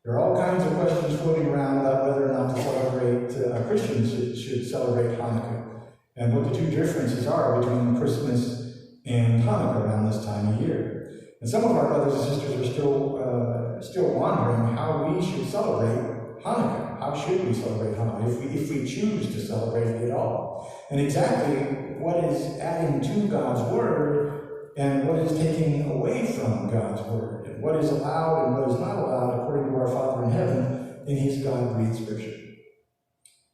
C: There are all kinds of questions floating around about whether or not to celebrate, Christians should celebrate Hanukkah, and what the two differences are between Christmas and Hanukkah around this time of year. And some of our brothers and sisters are still wondering how we should celebrate Hanukkah. How should we celebrate Hanukkah if we choose to celebrate it at all? And exactly what is adding to God's Word and what is taking away from God's Word, and what is allowed and what is not allowed according to our Father in heaven in His God-breathed Scripture.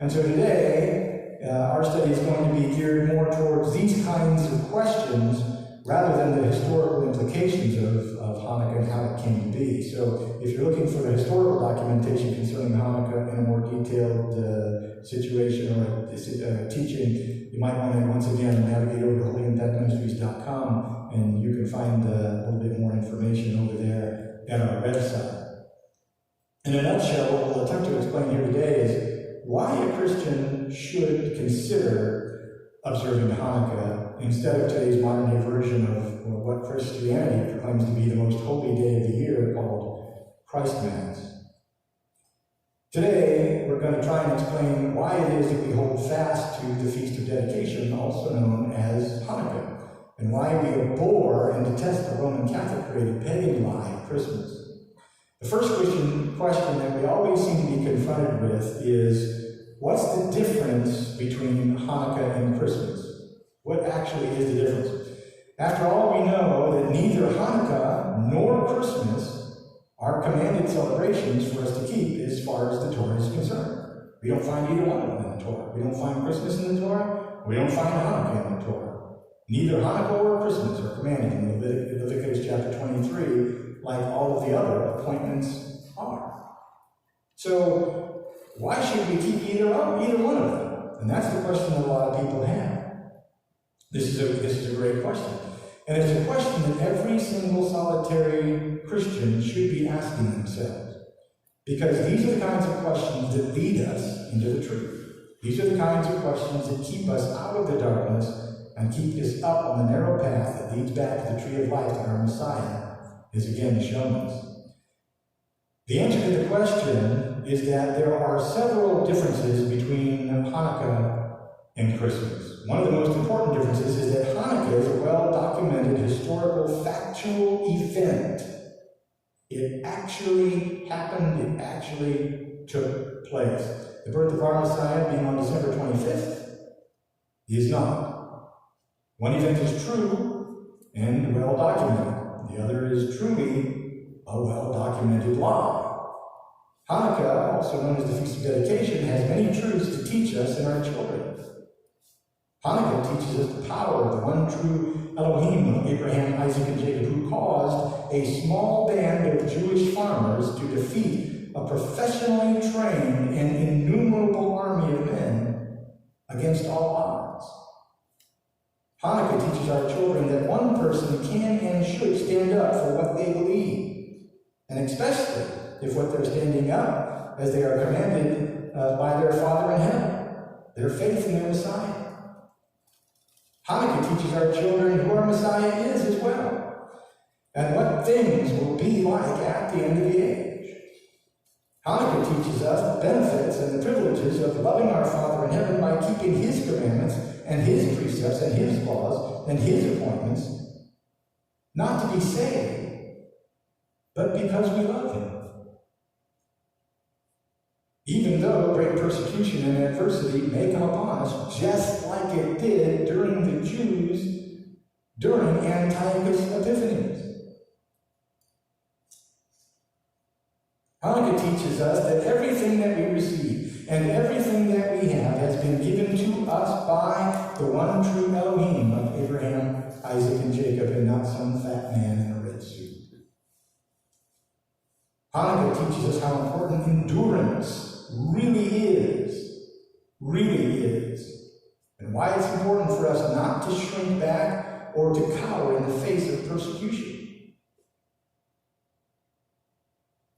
C: And so today, our study is going to be geared more towards these kinds of questions rather than the historical implications of Hanukkah and how it came to be. So if you're looking for the historical documentation concerning Hanukkah in a more detailed situation or teaching, you might want to once again navigate over to holyandtechministries.com, and you can find a little bit more information over there at our website. In a nutshell, what we'll attempt to explain here today is why a Christian should consider observing Hanukkah instead of today's modern-day version of what Christianity proclaims to be the most holy day of the year, called Christmas. Today, we're going to try and explain why it is that we hold fast to the Feast of Dedication, also known as Hanukkah, and why we abhor and detest the Roman Catholic-created pagan lie of Christmas. The first question that we always seem to be confronted with is, what's the difference between Hanukkah and Christmas? What actually is the difference? After all, we know that neither Hanukkah nor Christmas are commanded celebrations for us to keep as far as the Torah is concerned. We don't find either one of them in the Torah. We don't find Christmas in the Torah. We don't find Hanukkah in the Torah. Neither Hanukkah or Christmas are commanded in Leviticus chapter 23, like all of the other appointments are. So, why should we keep either one of them? And that's the question that a lot of people have. This is a great question. And it's a question that every single solitary Christian should be asking themselves. Because these are the kinds of questions that lead us into the truth. These are the kinds of questions that keep us out of the darkness and keep us up on the narrow path that leads back to the tree of life that our Messiah has again shown us. The answer to the question is that there are several differences between Hanukkah and Christmas. One of the most important differences is that Hanukkah is a well-documented historical factual event. It actually happened, it actually took place. The birth of our Messiah being on December 25th is not. One event is true and well-documented. The other is truly a well-documented lie. Hanukkah, also known as the Feast of Dedication, has many truths to teach us and our children. Hanukkah teaches us the power of the one true Elohim of Abraham, Isaac, and Jacob, who caused a small band of Jewish farmers to defeat a professionally trained and innumerable army of men against all odds. Hanukkah teaches our children that one person can and should stand up for what they believe, and especially if what they're standing up as they are commanded by their Father in heaven, their faith in their Messiah. Hanukkah teaches our children who our Messiah is as well, and what things will be like at the end of the age. Hanukkah teaches us the benefits and the privileges of loving our Father in heaven by keeping His commandments and His precepts and His laws and His appointments, not to be saved, but because we love Him. Even though great persecution and adversity may come upon us, just like it did during the Jews during Antiochus Epiphanes. Hanukkah teaches us that everything that we receive and everything that we have has been given to us by the one true Elohim of Abraham, Isaac, and Jacob, and not some fat man in a red suit. Hanukkah teaches us how important endurance really is, and why it's important for us not to shrink back or to cower in the face of persecution.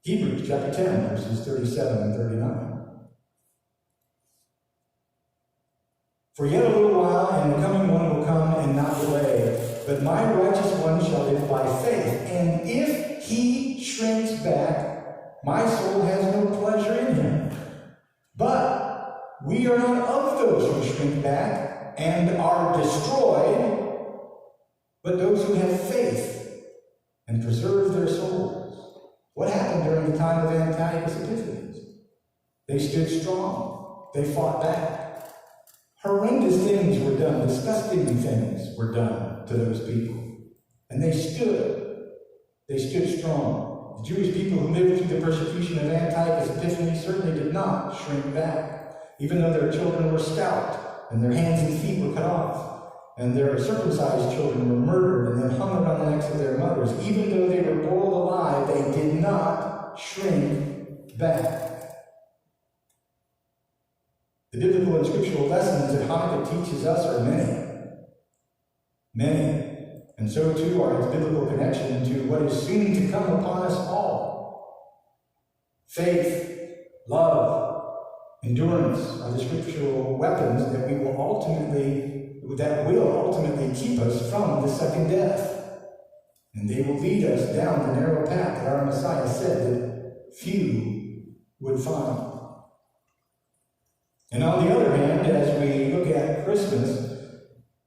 C: Hebrews chapter 10, verses 37 and 39. For yet a little while, and the coming one will come and not delay, but my righteous one shall live by faith, and if he shrinks back, my soul has no pleasure in him. But we are not of those who shrink back and are destroyed, but those who have faith and preserve their souls. What happened during the time of Antiochus Epiphanes? They stood strong. They fought back. Horrendous things were done. Disgusting things were done to those people. And they stood. They stood strong. The Jewish people who lived through the persecution of Antiochus Epiphanes certainly did not shrink back, even though their children were scalped, and their hands and feet were cut off, and their circumcised children were murdered and then hung around the necks of their mothers. Even though they were boiled alive, they did not shrink back. The biblical and scriptural lessons that Hanukkah teaches us are many. Many. And so too are its biblical connection to what is soon to come upon us all. Faith, love, endurance are the scriptural weapons that will ultimately keep us from the second death. And they will lead us down the narrow path that our Messiah said that few would find. And on the other hand, as we look at Christmas,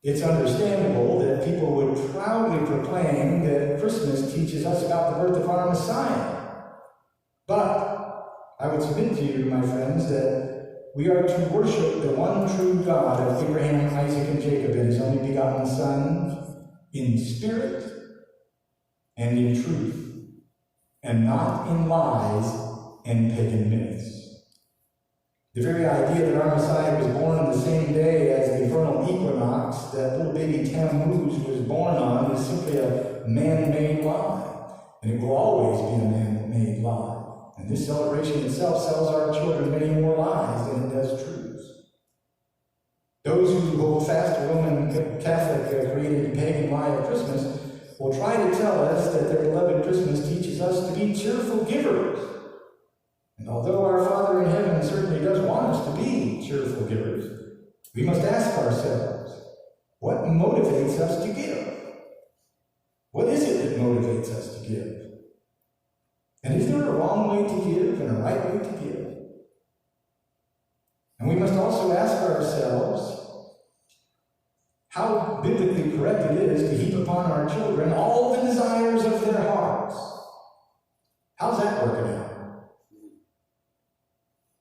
C: it's understandable that people would proudly proclaim that Christmas teaches us about the birth of our Messiah. But I would submit to you, my friends, that we are to worship the one true God of Abraham, Isaac, and Jacob, and His only begotten Son, in spirit and in truth, and not in lies and pagan myths. The very idea that our Messiah was born on the same day as the vernal equinox that little baby Tammuz was born on is simply a man-made lie. And it will always be a man-made lie. And this celebration itself sells our children many more lies than it does truths. Those who hold fast to Roman Catholic created pagan lie of Christmas will try to tell us that their beloved Christmas teaches us to be cheerful givers. And although our Father in heaven certainly does want us to be cheerful givers, we must ask ourselves, what motivates us to give? What is it that motivates us to give? And is there a wrong way to give and a right way to give? And we must also ask ourselves how biblically correct it is to heap upon our children all the desires of their hearts. How's that working out?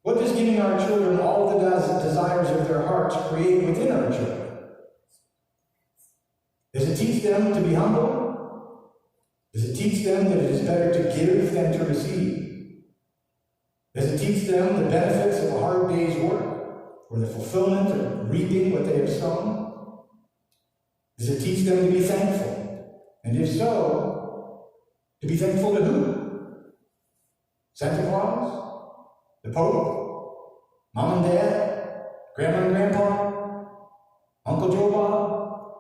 C: What does giving our children all the desires of their hearts create within our children? Does it teach them to be humble? Does it teach them that it is better to give than to receive? Does it teach them the benefits of a hard day's work or the fulfillment of reaping what they have sown? Does it teach them to be thankful? And if so, to be thankful to who? Santa Claus? The Pope, Mom and Dad, Grandma and Grandpa, Uncle Joe Bob.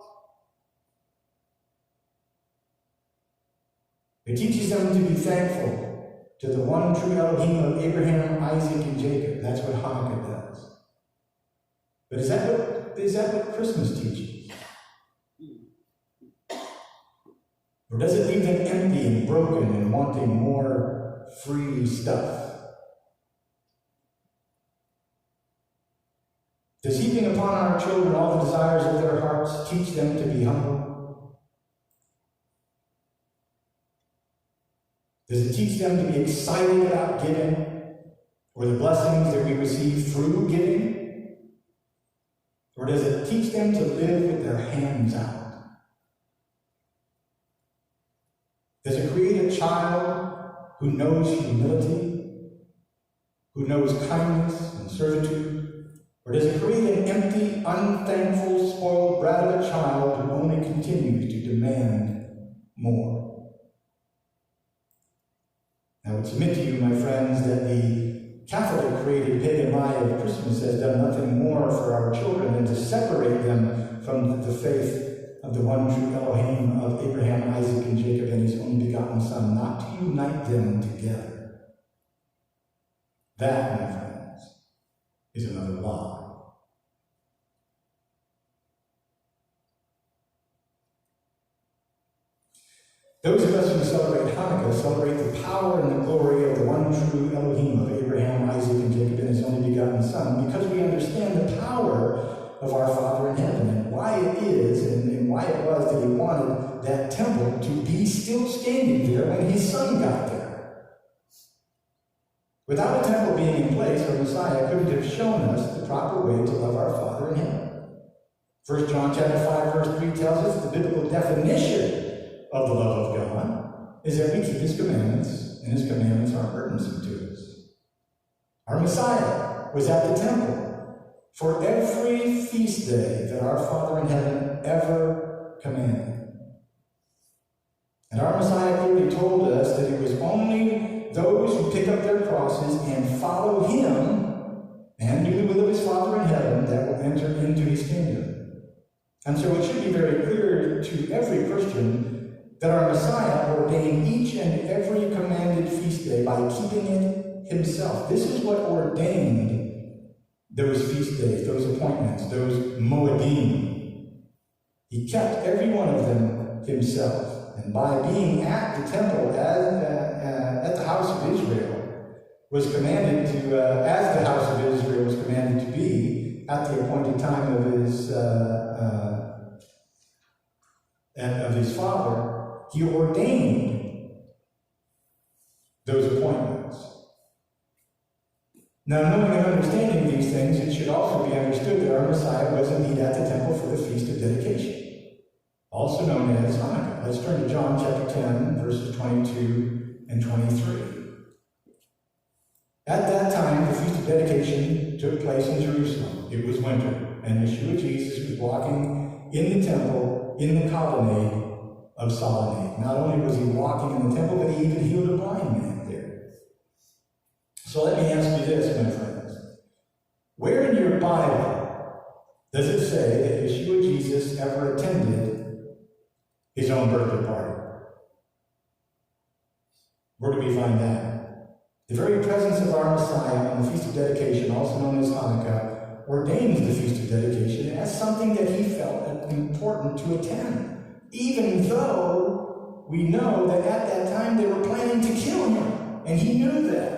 C: It teaches them to be thankful to the one true Elohim of Abraham, Isaac, and Jacob. That's what Hanukkah does. But is that what Christmas teaches? Or does it leave them empty and broken and wanting more free stuff? Does heaping upon our children all the desires of their hearts teach them to be humble? Does it teach them to be excited about giving, or the blessings that we receive through giving? Or does it teach them to live with their hands out? Does it create a child who knows humility, who knows kindness and servitude? Or does it create an empty, unthankful, spoiled brat of a child who only continues to demand more? I would submit to you, my friends, that the Catholic-created pagan lie of Christmas has done nothing more for our children than to separate them from the faith of the one true Elohim of Abraham, Isaac, and Jacob, and his only begotten Son, not to unite them together. That, my friends, is another lie. Those of us who celebrate Hanukkah celebrate the power and the glory of the one true Elohim of Abraham, Isaac, and Jacob, and his only begotten Son, because we understand the power of our Father in heaven and why it is and why it was that he wanted that temple to be still standing there when his Son got there. Without a temple being in place, our Messiah couldn't have shown us the proper way to love our Father in heaven. 1 John chapter 5, verse 3 tells us the biblical definition of the love of God is that we keep his commandments, and his commandments aren't burdensome to us. Our Messiah was at the temple for every feast day that our Father in heaven ever commanded. And our Messiah clearly told us that it was only those who pick up their crosses and follow him and do the will of his Father in heaven that will enter into his kingdom. And so it should be very clear to every Christian that our Messiah ordained each and every commanded feast day by keeping it himself. This is what ordained those feast days, those appointments, those moedim. He kept every one of them himself. And by being at the temple, at the house of Israel, was commanded to, as the house of Israel was commanded to be, at the appointed time of his father, he ordained those appointments. Now, knowing and understanding these things, it should also be understood that our Messiah was indeed at the temple for the Feast of Dedication, also known as Hanukkah. Let's turn to John chapter 10, verses 22 and 23. At that time, the Feast of Dedication took place in Jerusalem. It was winter, and Yeshua Jesus was walking in the temple in the colonnade of Solomon. Not only was he walking in the temple, but he even healed a blind man there. So let me ask you this, my friends. Where in your Bible does it say that Yeshua Jesus ever attended his own birthday party? Where do we find that? The very presence of our Messiah on the Feast of Dedication, also known as Hanukkah, ordains the Feast of Dedication as something that he felt important to attend. Even though we know that at that time they were planning to kill him, and he knew that.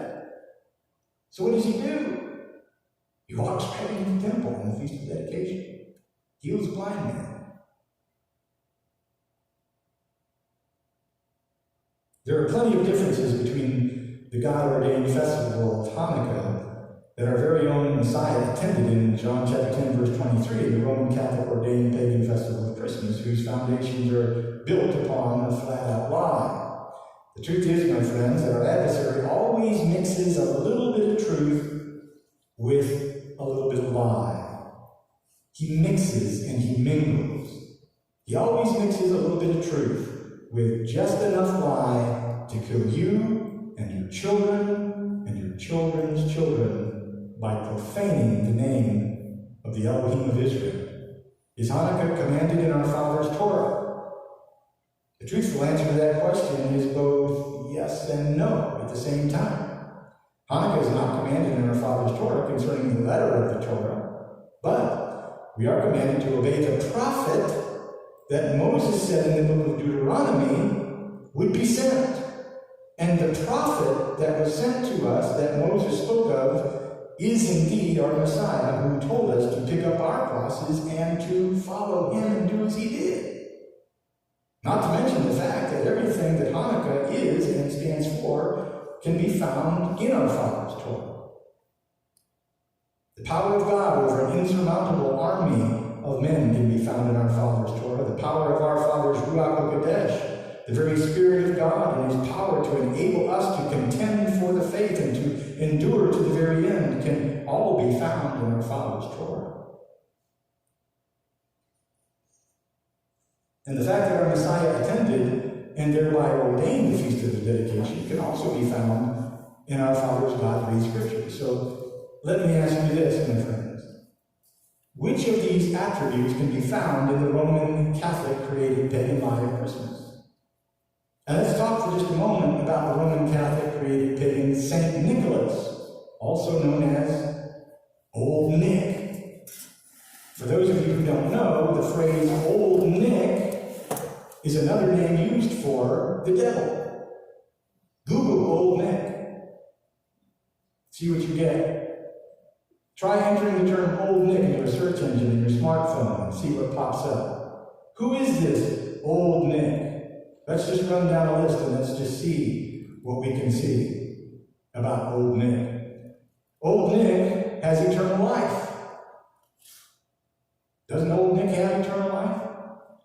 C: So what does he do? He walks straight into the temple on the Feast of Dedication, heals a blind man. There are plenty of differences between the God-ordained festival of Hanukkah that our very own Messiah attended in John chapter 10, verse 23, the Roman Catholic ordained pagan festival of Christmas, whose foundations are built upon a flat-out lie. The truth is, my friends, that our adversary always mixes a little bit of truth with a little bit of lie. He mixes and he mingles. He always mixes a little bit of truth with just enough lie to kill you and your children and your children's children by profaning the name of the Elohim of Israel. Is Hanukkah commanded in our Father's Torah? The truthful answer to that question is both yes and no at the same time. Hanukkah is not commanded in our Father's Torah concerning the letter of the Torah, but we are commanded to obey the prophet that Moses said in the book of Deuteronomy would be sent. And the prophet that was sent to us that Moses spoke of is indeed our Messiah, who told us to pick up our crosses and to follow him and do as he did. Not to mention the fact that everything that Hanukkah is and stands for can be found in our Father's Torah. The power of God over an insurmountable army of men can be found in our Father's Torah. The power of our Father's Ruach HaKodesh, the very Spirit of God and his power to enable us to contend for the faith and to endure to the very end can all be found in our Father's Torah. And the fact that our Messiah attended and thereby ordained the Feast of the Dedication can also be found in our Father's God-breathed Scripture. So let me ask you this, my friends. Which of these attributes can be found in the Roman Catholic created pagan lie of Christmas? And let's talk for just a moment about the Roman Catholic created pagan Saint Nicholas, also known as Old Nick. For those of you who don't know, the phrase Old Nick is another name used for the devil. Google Old Nick. See what you get. Try entering the term Old Nick into a search engine in your smartphone and see what pops up. Who is this Old Nick? Let's just run down a list and let's just see what we can see about Old Nick. Old Nick has eternal life. Doesn't Old Nick have eternal life?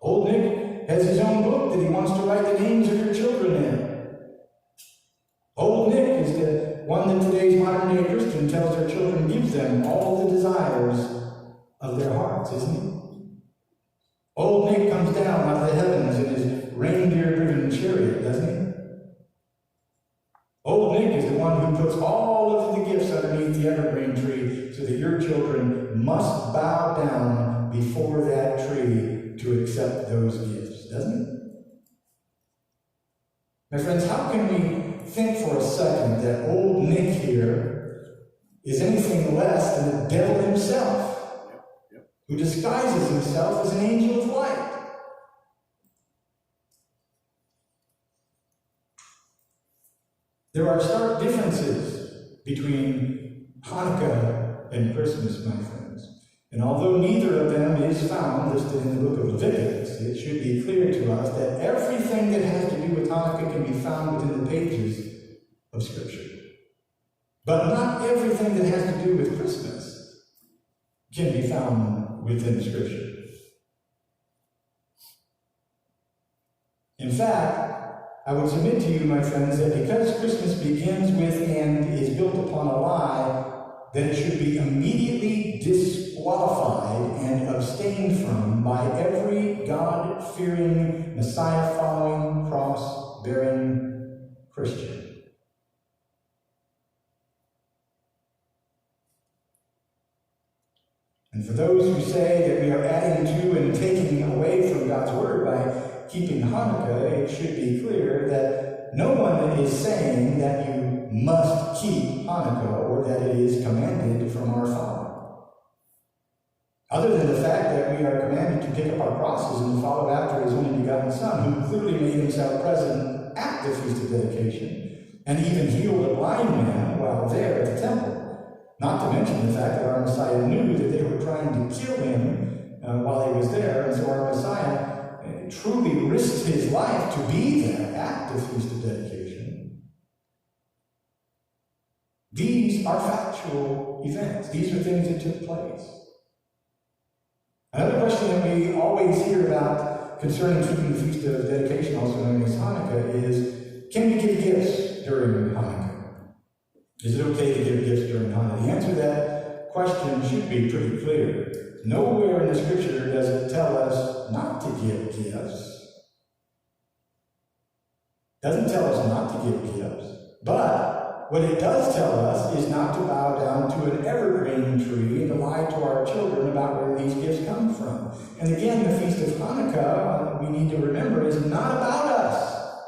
C: Old Nick has his own book that he wants to write the names of your children in. Old Nick is the one that today's modern day Christian tells their children gives them all the desires of their hearts, isn't he? Old Nick comes down out of the heavens in his reindeer-driven chariot, doesn't he? Old Nick is the one who puts all of the gifts underneath the evergreen tree so that your children must bow down before that tree to accept those gifts, doesn't he? My friends, how can we think for a second that Old Nick here is anything less than the devil himself, who disguises himself as an angel of light? There are stark differences between Hanukkah and Christmas, my friends. And although neither of them is found listed in the book of Leviticus, it should be clear to us that everything that has to do with Hanukkah can be found within the pages of Scripture. But not everything that has to do with Christmas can be found within Scripture. In fact, I would submit to you, my friends, that because Christmas begins with and is built upon a lie, then it should be immediately disqualified and abstained from by every God-fearing, Messiah-following, cross-bearing Christian. And for those who say that we are adding to and taking away from God's Word by keeping Hanukkah, it should be clear that no one is saying that you must keep Hanukkah or that it is commanded from our Father. Other than the fact that we are commanded to pick up our crosses and follow after his only begotten Son, who clearly made himself present at the Feast of Dedication, and even healed a blind man while there at the temple. Not to mention the fact that our Messiah knew that they were trying to kill him while he was there, and so our Messiah truly risked his life to be there at the Feast of Dedication. These are factual events. These are things that took place. Another question that we always hear about concerning keeping the Feast of Dedication, also known as Hanukkah, is, can we give gifts during Hanukkah? Is it okay to give gifts during Hanukkah? The answer to that question should be pretty clear. Nowhere in the Scripture does it tell us not to give gifts. It doesn't tell us not to give gifts. But what it does tell us is not to bow down to an evergreen tree and to lie to our children about where these gifts come from. And again, the Feast of Hanukkah, we need to remember, is not about us.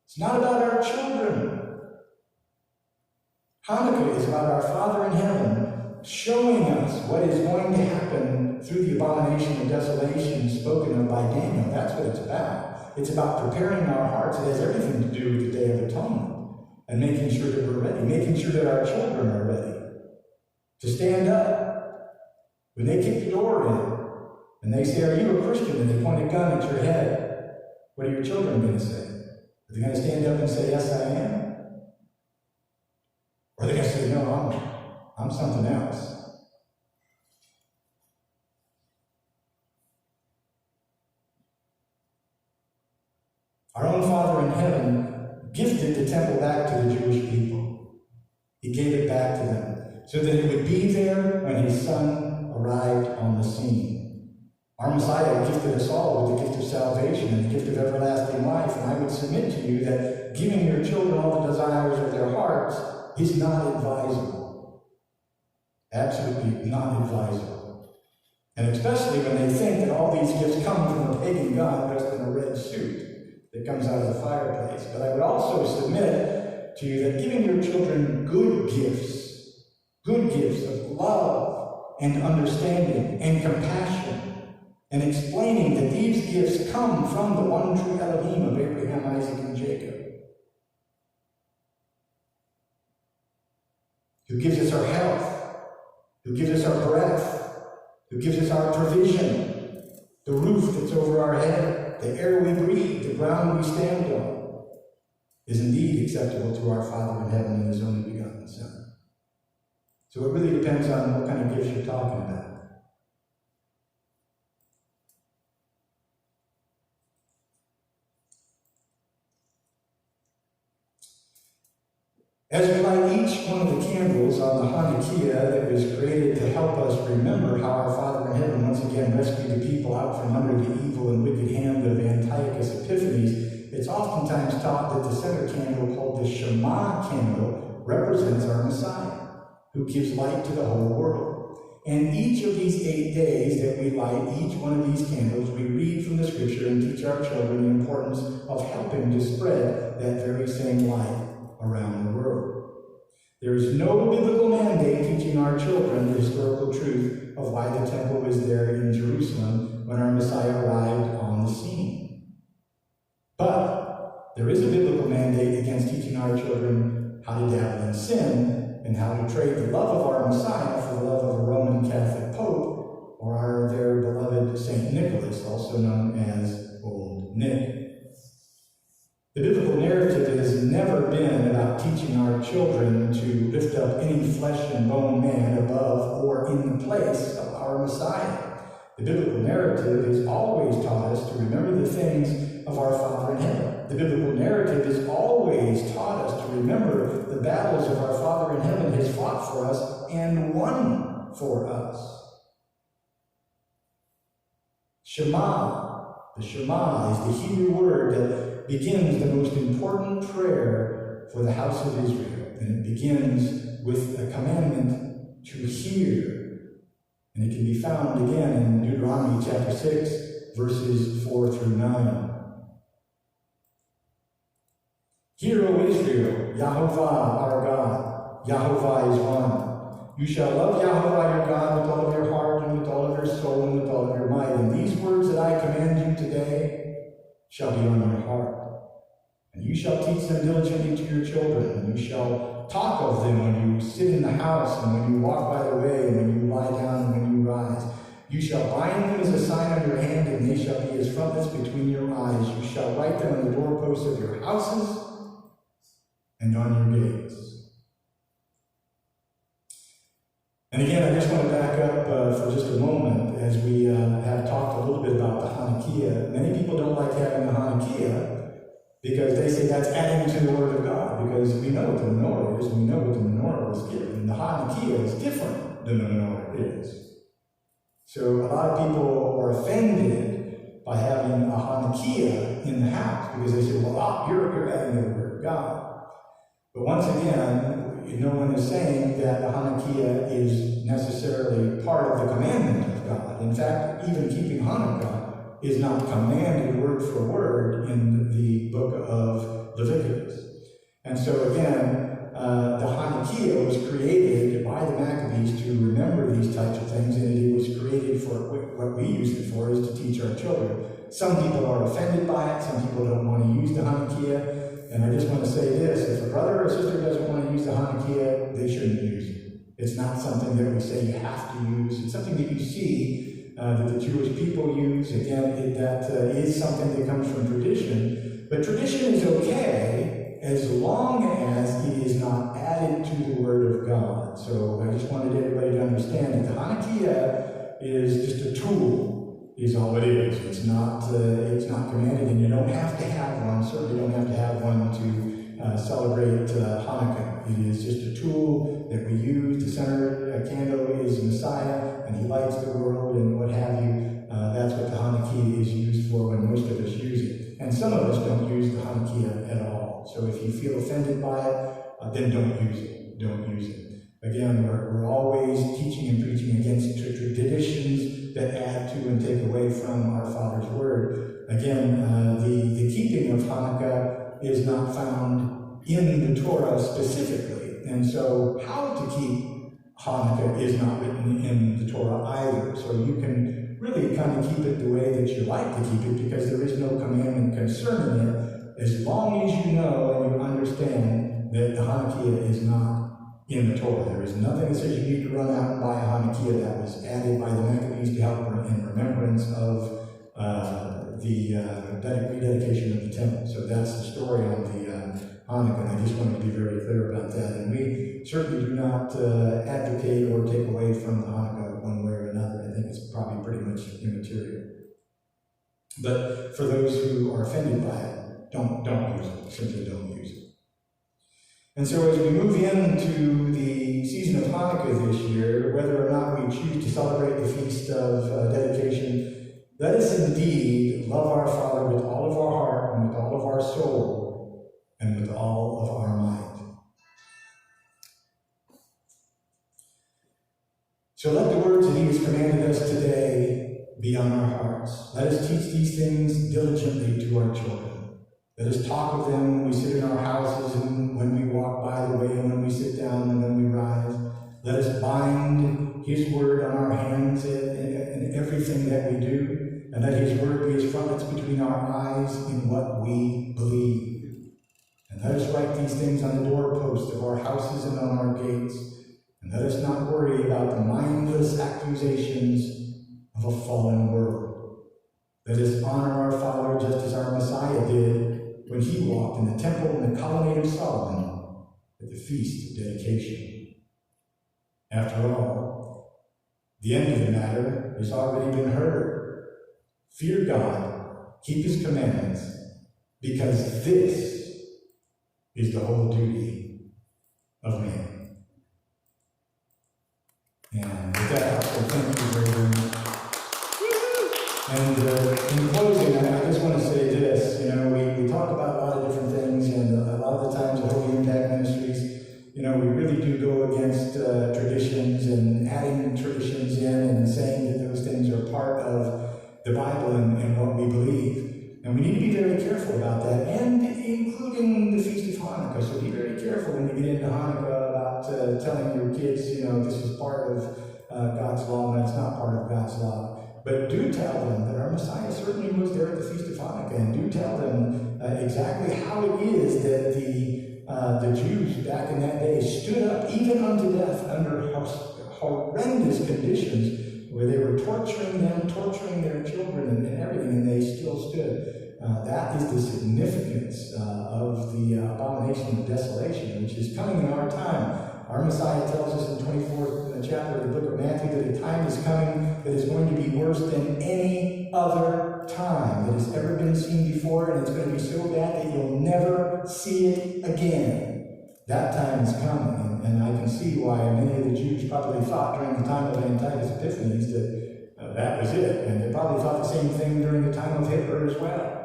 C: It's It's not about our children. Hanukkah is about our Father in heaven showing us what is going to happen through the abomination of desolation spoken of by Daniel. That's what it's about. It's about preparing our hearts. It has everything to do with the Day of Atonement and making sure that we're ready, making sure that our children are ready to stand up when they kick the door in and they say, "Are you a Christian?" and they point a gun at your head. What are your children going to say? Are they going to stand up and say, "Yes, I am"? Or are they going to say, "No, I'm something else"? Our own Father in heaven gifted the temple back to the Jewish people. He gave it back to them so that it would be there when his Son arrived on the scene. Our Messiah gifted us all with the gift of salvation and the gift of everlasting life, and I would submit to you that giving your children all the desires of their hearts is not advisable. Absolutely not advisable. And especially when they think that all these gifts come from a pagan God dressed in a red suit that comes out of the fireplace. But I would also submit to you that giving your children good gifts of love and understanding and compassion, and explaining that these gifts come from the one true Elohim of Abraham, Isaac, and Jacob, who gives us our health, who gives us our breath, who gives us our provision, the roof that's over our head, the air we breathe, the ground we stand on, is indeed acceptable to our Father in heaven and his only begotten Son. So it really depends on what kind of gifts you're talking about. As we light each one of the candles on the Hanukkah that was created to help us remember how our Father in heaven once again rescued the people out from under the evil and wicked hand of Antiochus Epiphanes, it's oftentimes taught that the center candle, called the Shema candle, represents our Messiah, who gives light to the whole world. And each of these 8 days that we light each one of these candles, we read from the Scripture and teach our children the importance of helping to spread that very same light around the world. There is no biblical mandate teaching our children the historical truth of why the temple was there in Jerusalem when our Messiah arrived on the scene. But there is a biblical mandate against teaching our children how to dabble in sin and how to trade the love of our Messiah for the love of a Roman Catholic Pope or their beloved St. Nicholas, also known as Old Nick. The biblical narrative has never been about teaching our children to lift up any flesh and bone man above or in the place of our Messiah. The biblical narrative has always taught us to remember the things of our Father in heaven. The biblical narrative has always taught us to remember the battles of our Father in heaven has fought for us and won for us. Shema. The Shema is the Hebrew word that begins the most important prayer for the house of Israel. And it begins with a commandment to hear. And it can be found again in Deuteronomy chapter 6, verses 4 through 9. Hear, O Israel, Yahovah our God, Yahovah is one. You shall love Yahovah your God with all of your heart and with all of your soul and with all of your might. And these words that I command you today shall be on your heart. And you shall teach them diligently to your children. And you shall talk of them when you sit in the house and when you walk by the way and when you lie down and when you rise. You shall bind them as a sign on your hand, and they shall be as frontlets between your eyes. You shall write them on the doorposts of your houses and on your gates. And again, I just want to back up for just a moment as we have talked a little bit about the Hanukkah. Many people don't like having the Hanukkah because they say that's adding to the Word of God, because we know what the menorah is, and we know what the menorah was given. The Hanukkah is different than the menorah is. So a lot of people are offended by having a Hanukkah in the house because they say, well, you're adding to the Word of God. But once again, no one is saying that the Hanukkah is necessarily part of the commandment of God. In fact, even keeping Hanukkah is not commanded word for word in the book of Leviticus. And so again, the Hanukkah was created by the Maccabees to remember these types of things, and it was created for what we use it for is to teach our children. Some people are offended by it, some people don't want to use the Hanukkah, and I just want to say this, if a brother or sister doesn't want to use the Hanukkah, they shouldn't use it. It's not something that we say you have to use, it's something that you see that the Jewish people use. Again, that is something that comes from tradition, but tradition is okay as long as it is not added to the Word of God. So I just wanted everybody to understand that the Hanukkah is just a tool, is all it is. It's not commanded, and you don't have to have one. Certainly don't have to have one to celebrate Hanukkah. It is just a tool that we use. The center candle is Messiah, and he lights the world and what have you. That's what the Hanukkah is used for when most of us use it. And some of us don't use the Hanukkah at all. So if you feel offended by it, then don't use it. Don't use it. Again, we're always teaching and preaching against traditions that add to and take away from our Father's Word. Again, the keeping of Hanukkah is not found in the Torah specifically. And so how to keep Hanukkah is not written in the Torah either. So you can really kind of keep it the way that you like to keep it, because there is no commandment concerning it, as long as you know and you understand that the Hanukkah is not in the Torah. There is nothing that says you need to run out and buy a Hanukkah. That was added by the Maccabees to help in remembrance of the rededication of the temple. So that's the story on the Hanukkah, and I just wanted to be very clear about that. And we certainly do not advocate or take away from the Hanukkah one way or another. I think it's probably pretty much immaterial. But for those who are offended by it, don't use it. Simply don't use it. And so as we move into the season of Hanukkah this year, whether or not we choose to celebrate the feast of dedication, let us indeed love our Father with all of our heart and with all of our soul and with all of our might. So let the words that he has commanded us today be on our hearts. Let us teach these things diligently to our children. Let us talk of them when we sit in our houses and when we walk by the way and when we sit down and when we rise. Let us bind his word on our hands in everything that we do, and let his word be as frontlets between our eyes in what we believe. And let us write these things on the doorposts of our houses and on our gates, and let us not worry about the mindless accusations of a fallen world. Let us honor our Father just as our Messiah did when he walked in the temple in the colonnade of Solomon at the Feast of Dedication. After all, the end of the matter has already been heard. Fear God, keep his commandments, because this is the whole duty of man. And with that, I thank you very much. And in closing, I just want to say this. We talk about a lot of different things, and a lot of the times at Holy Impact Ministries, we really do go against traditions and adding traditions in and saying that those things are part of the Bible and what we believe. And we need to be very careful about that, and including the Feast of Hanukkah. So be very careful when you get into Hanukkah about telling your kids, this is part of God's law and it's not part of God's law. But do tell them that our Messiah certainly was there at the Feast of Hanukkah, and do tell them exactly how it is that the Jews back in that day stood up even unto death under horrendous conditions where they were torturing them, torturing their children and everything, and they still stood. That is the significance of the abomination of desolation, which is coming in our time. Our Messiah tells us in the 24th chapter of the book of Matthew that a time is coming that is going to be worse than any other time that has ever been seen before, and it's going to be so bad that you'll never see it again. That time is coming, and I can see why many of the Jews probably thought during the time of Antiochus Epiphanes that that was it, and they probably thought the same thing during the time of Hitler as well.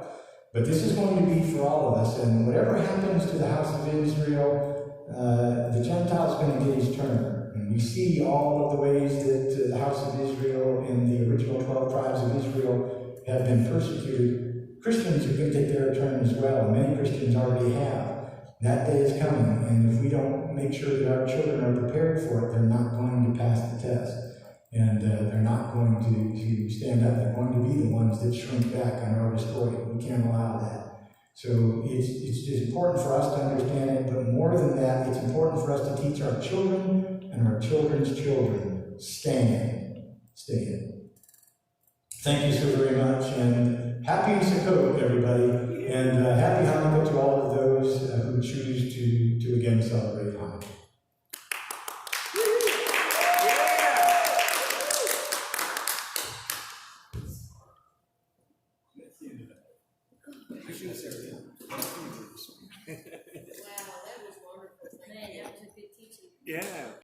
C: But this is going to be for all of us, and whatever happens to the house of Israel, the Gentile's going to get his turn. And we see all of the ways that the house of Israel and the original 12 tribes of Israel have been persecuted. Christians are going to take their turn as well, and many Christians already have. That day is coming, and if we don't make sure that our children are prepared for it, they're not going to pass the test. And they're not going to stand up. They're going to be the ones that shrink back and are destroyed. We can't allow that. So it's just important for us to understand it, but more than that, it's important for us to teach our children and our children's children. Stand. Stand. Thank you so very much, and happy Sukkot, everybody, and happy Hanukkah to all of those who choose to again celebrate Hanukkah.
A: I should have said that.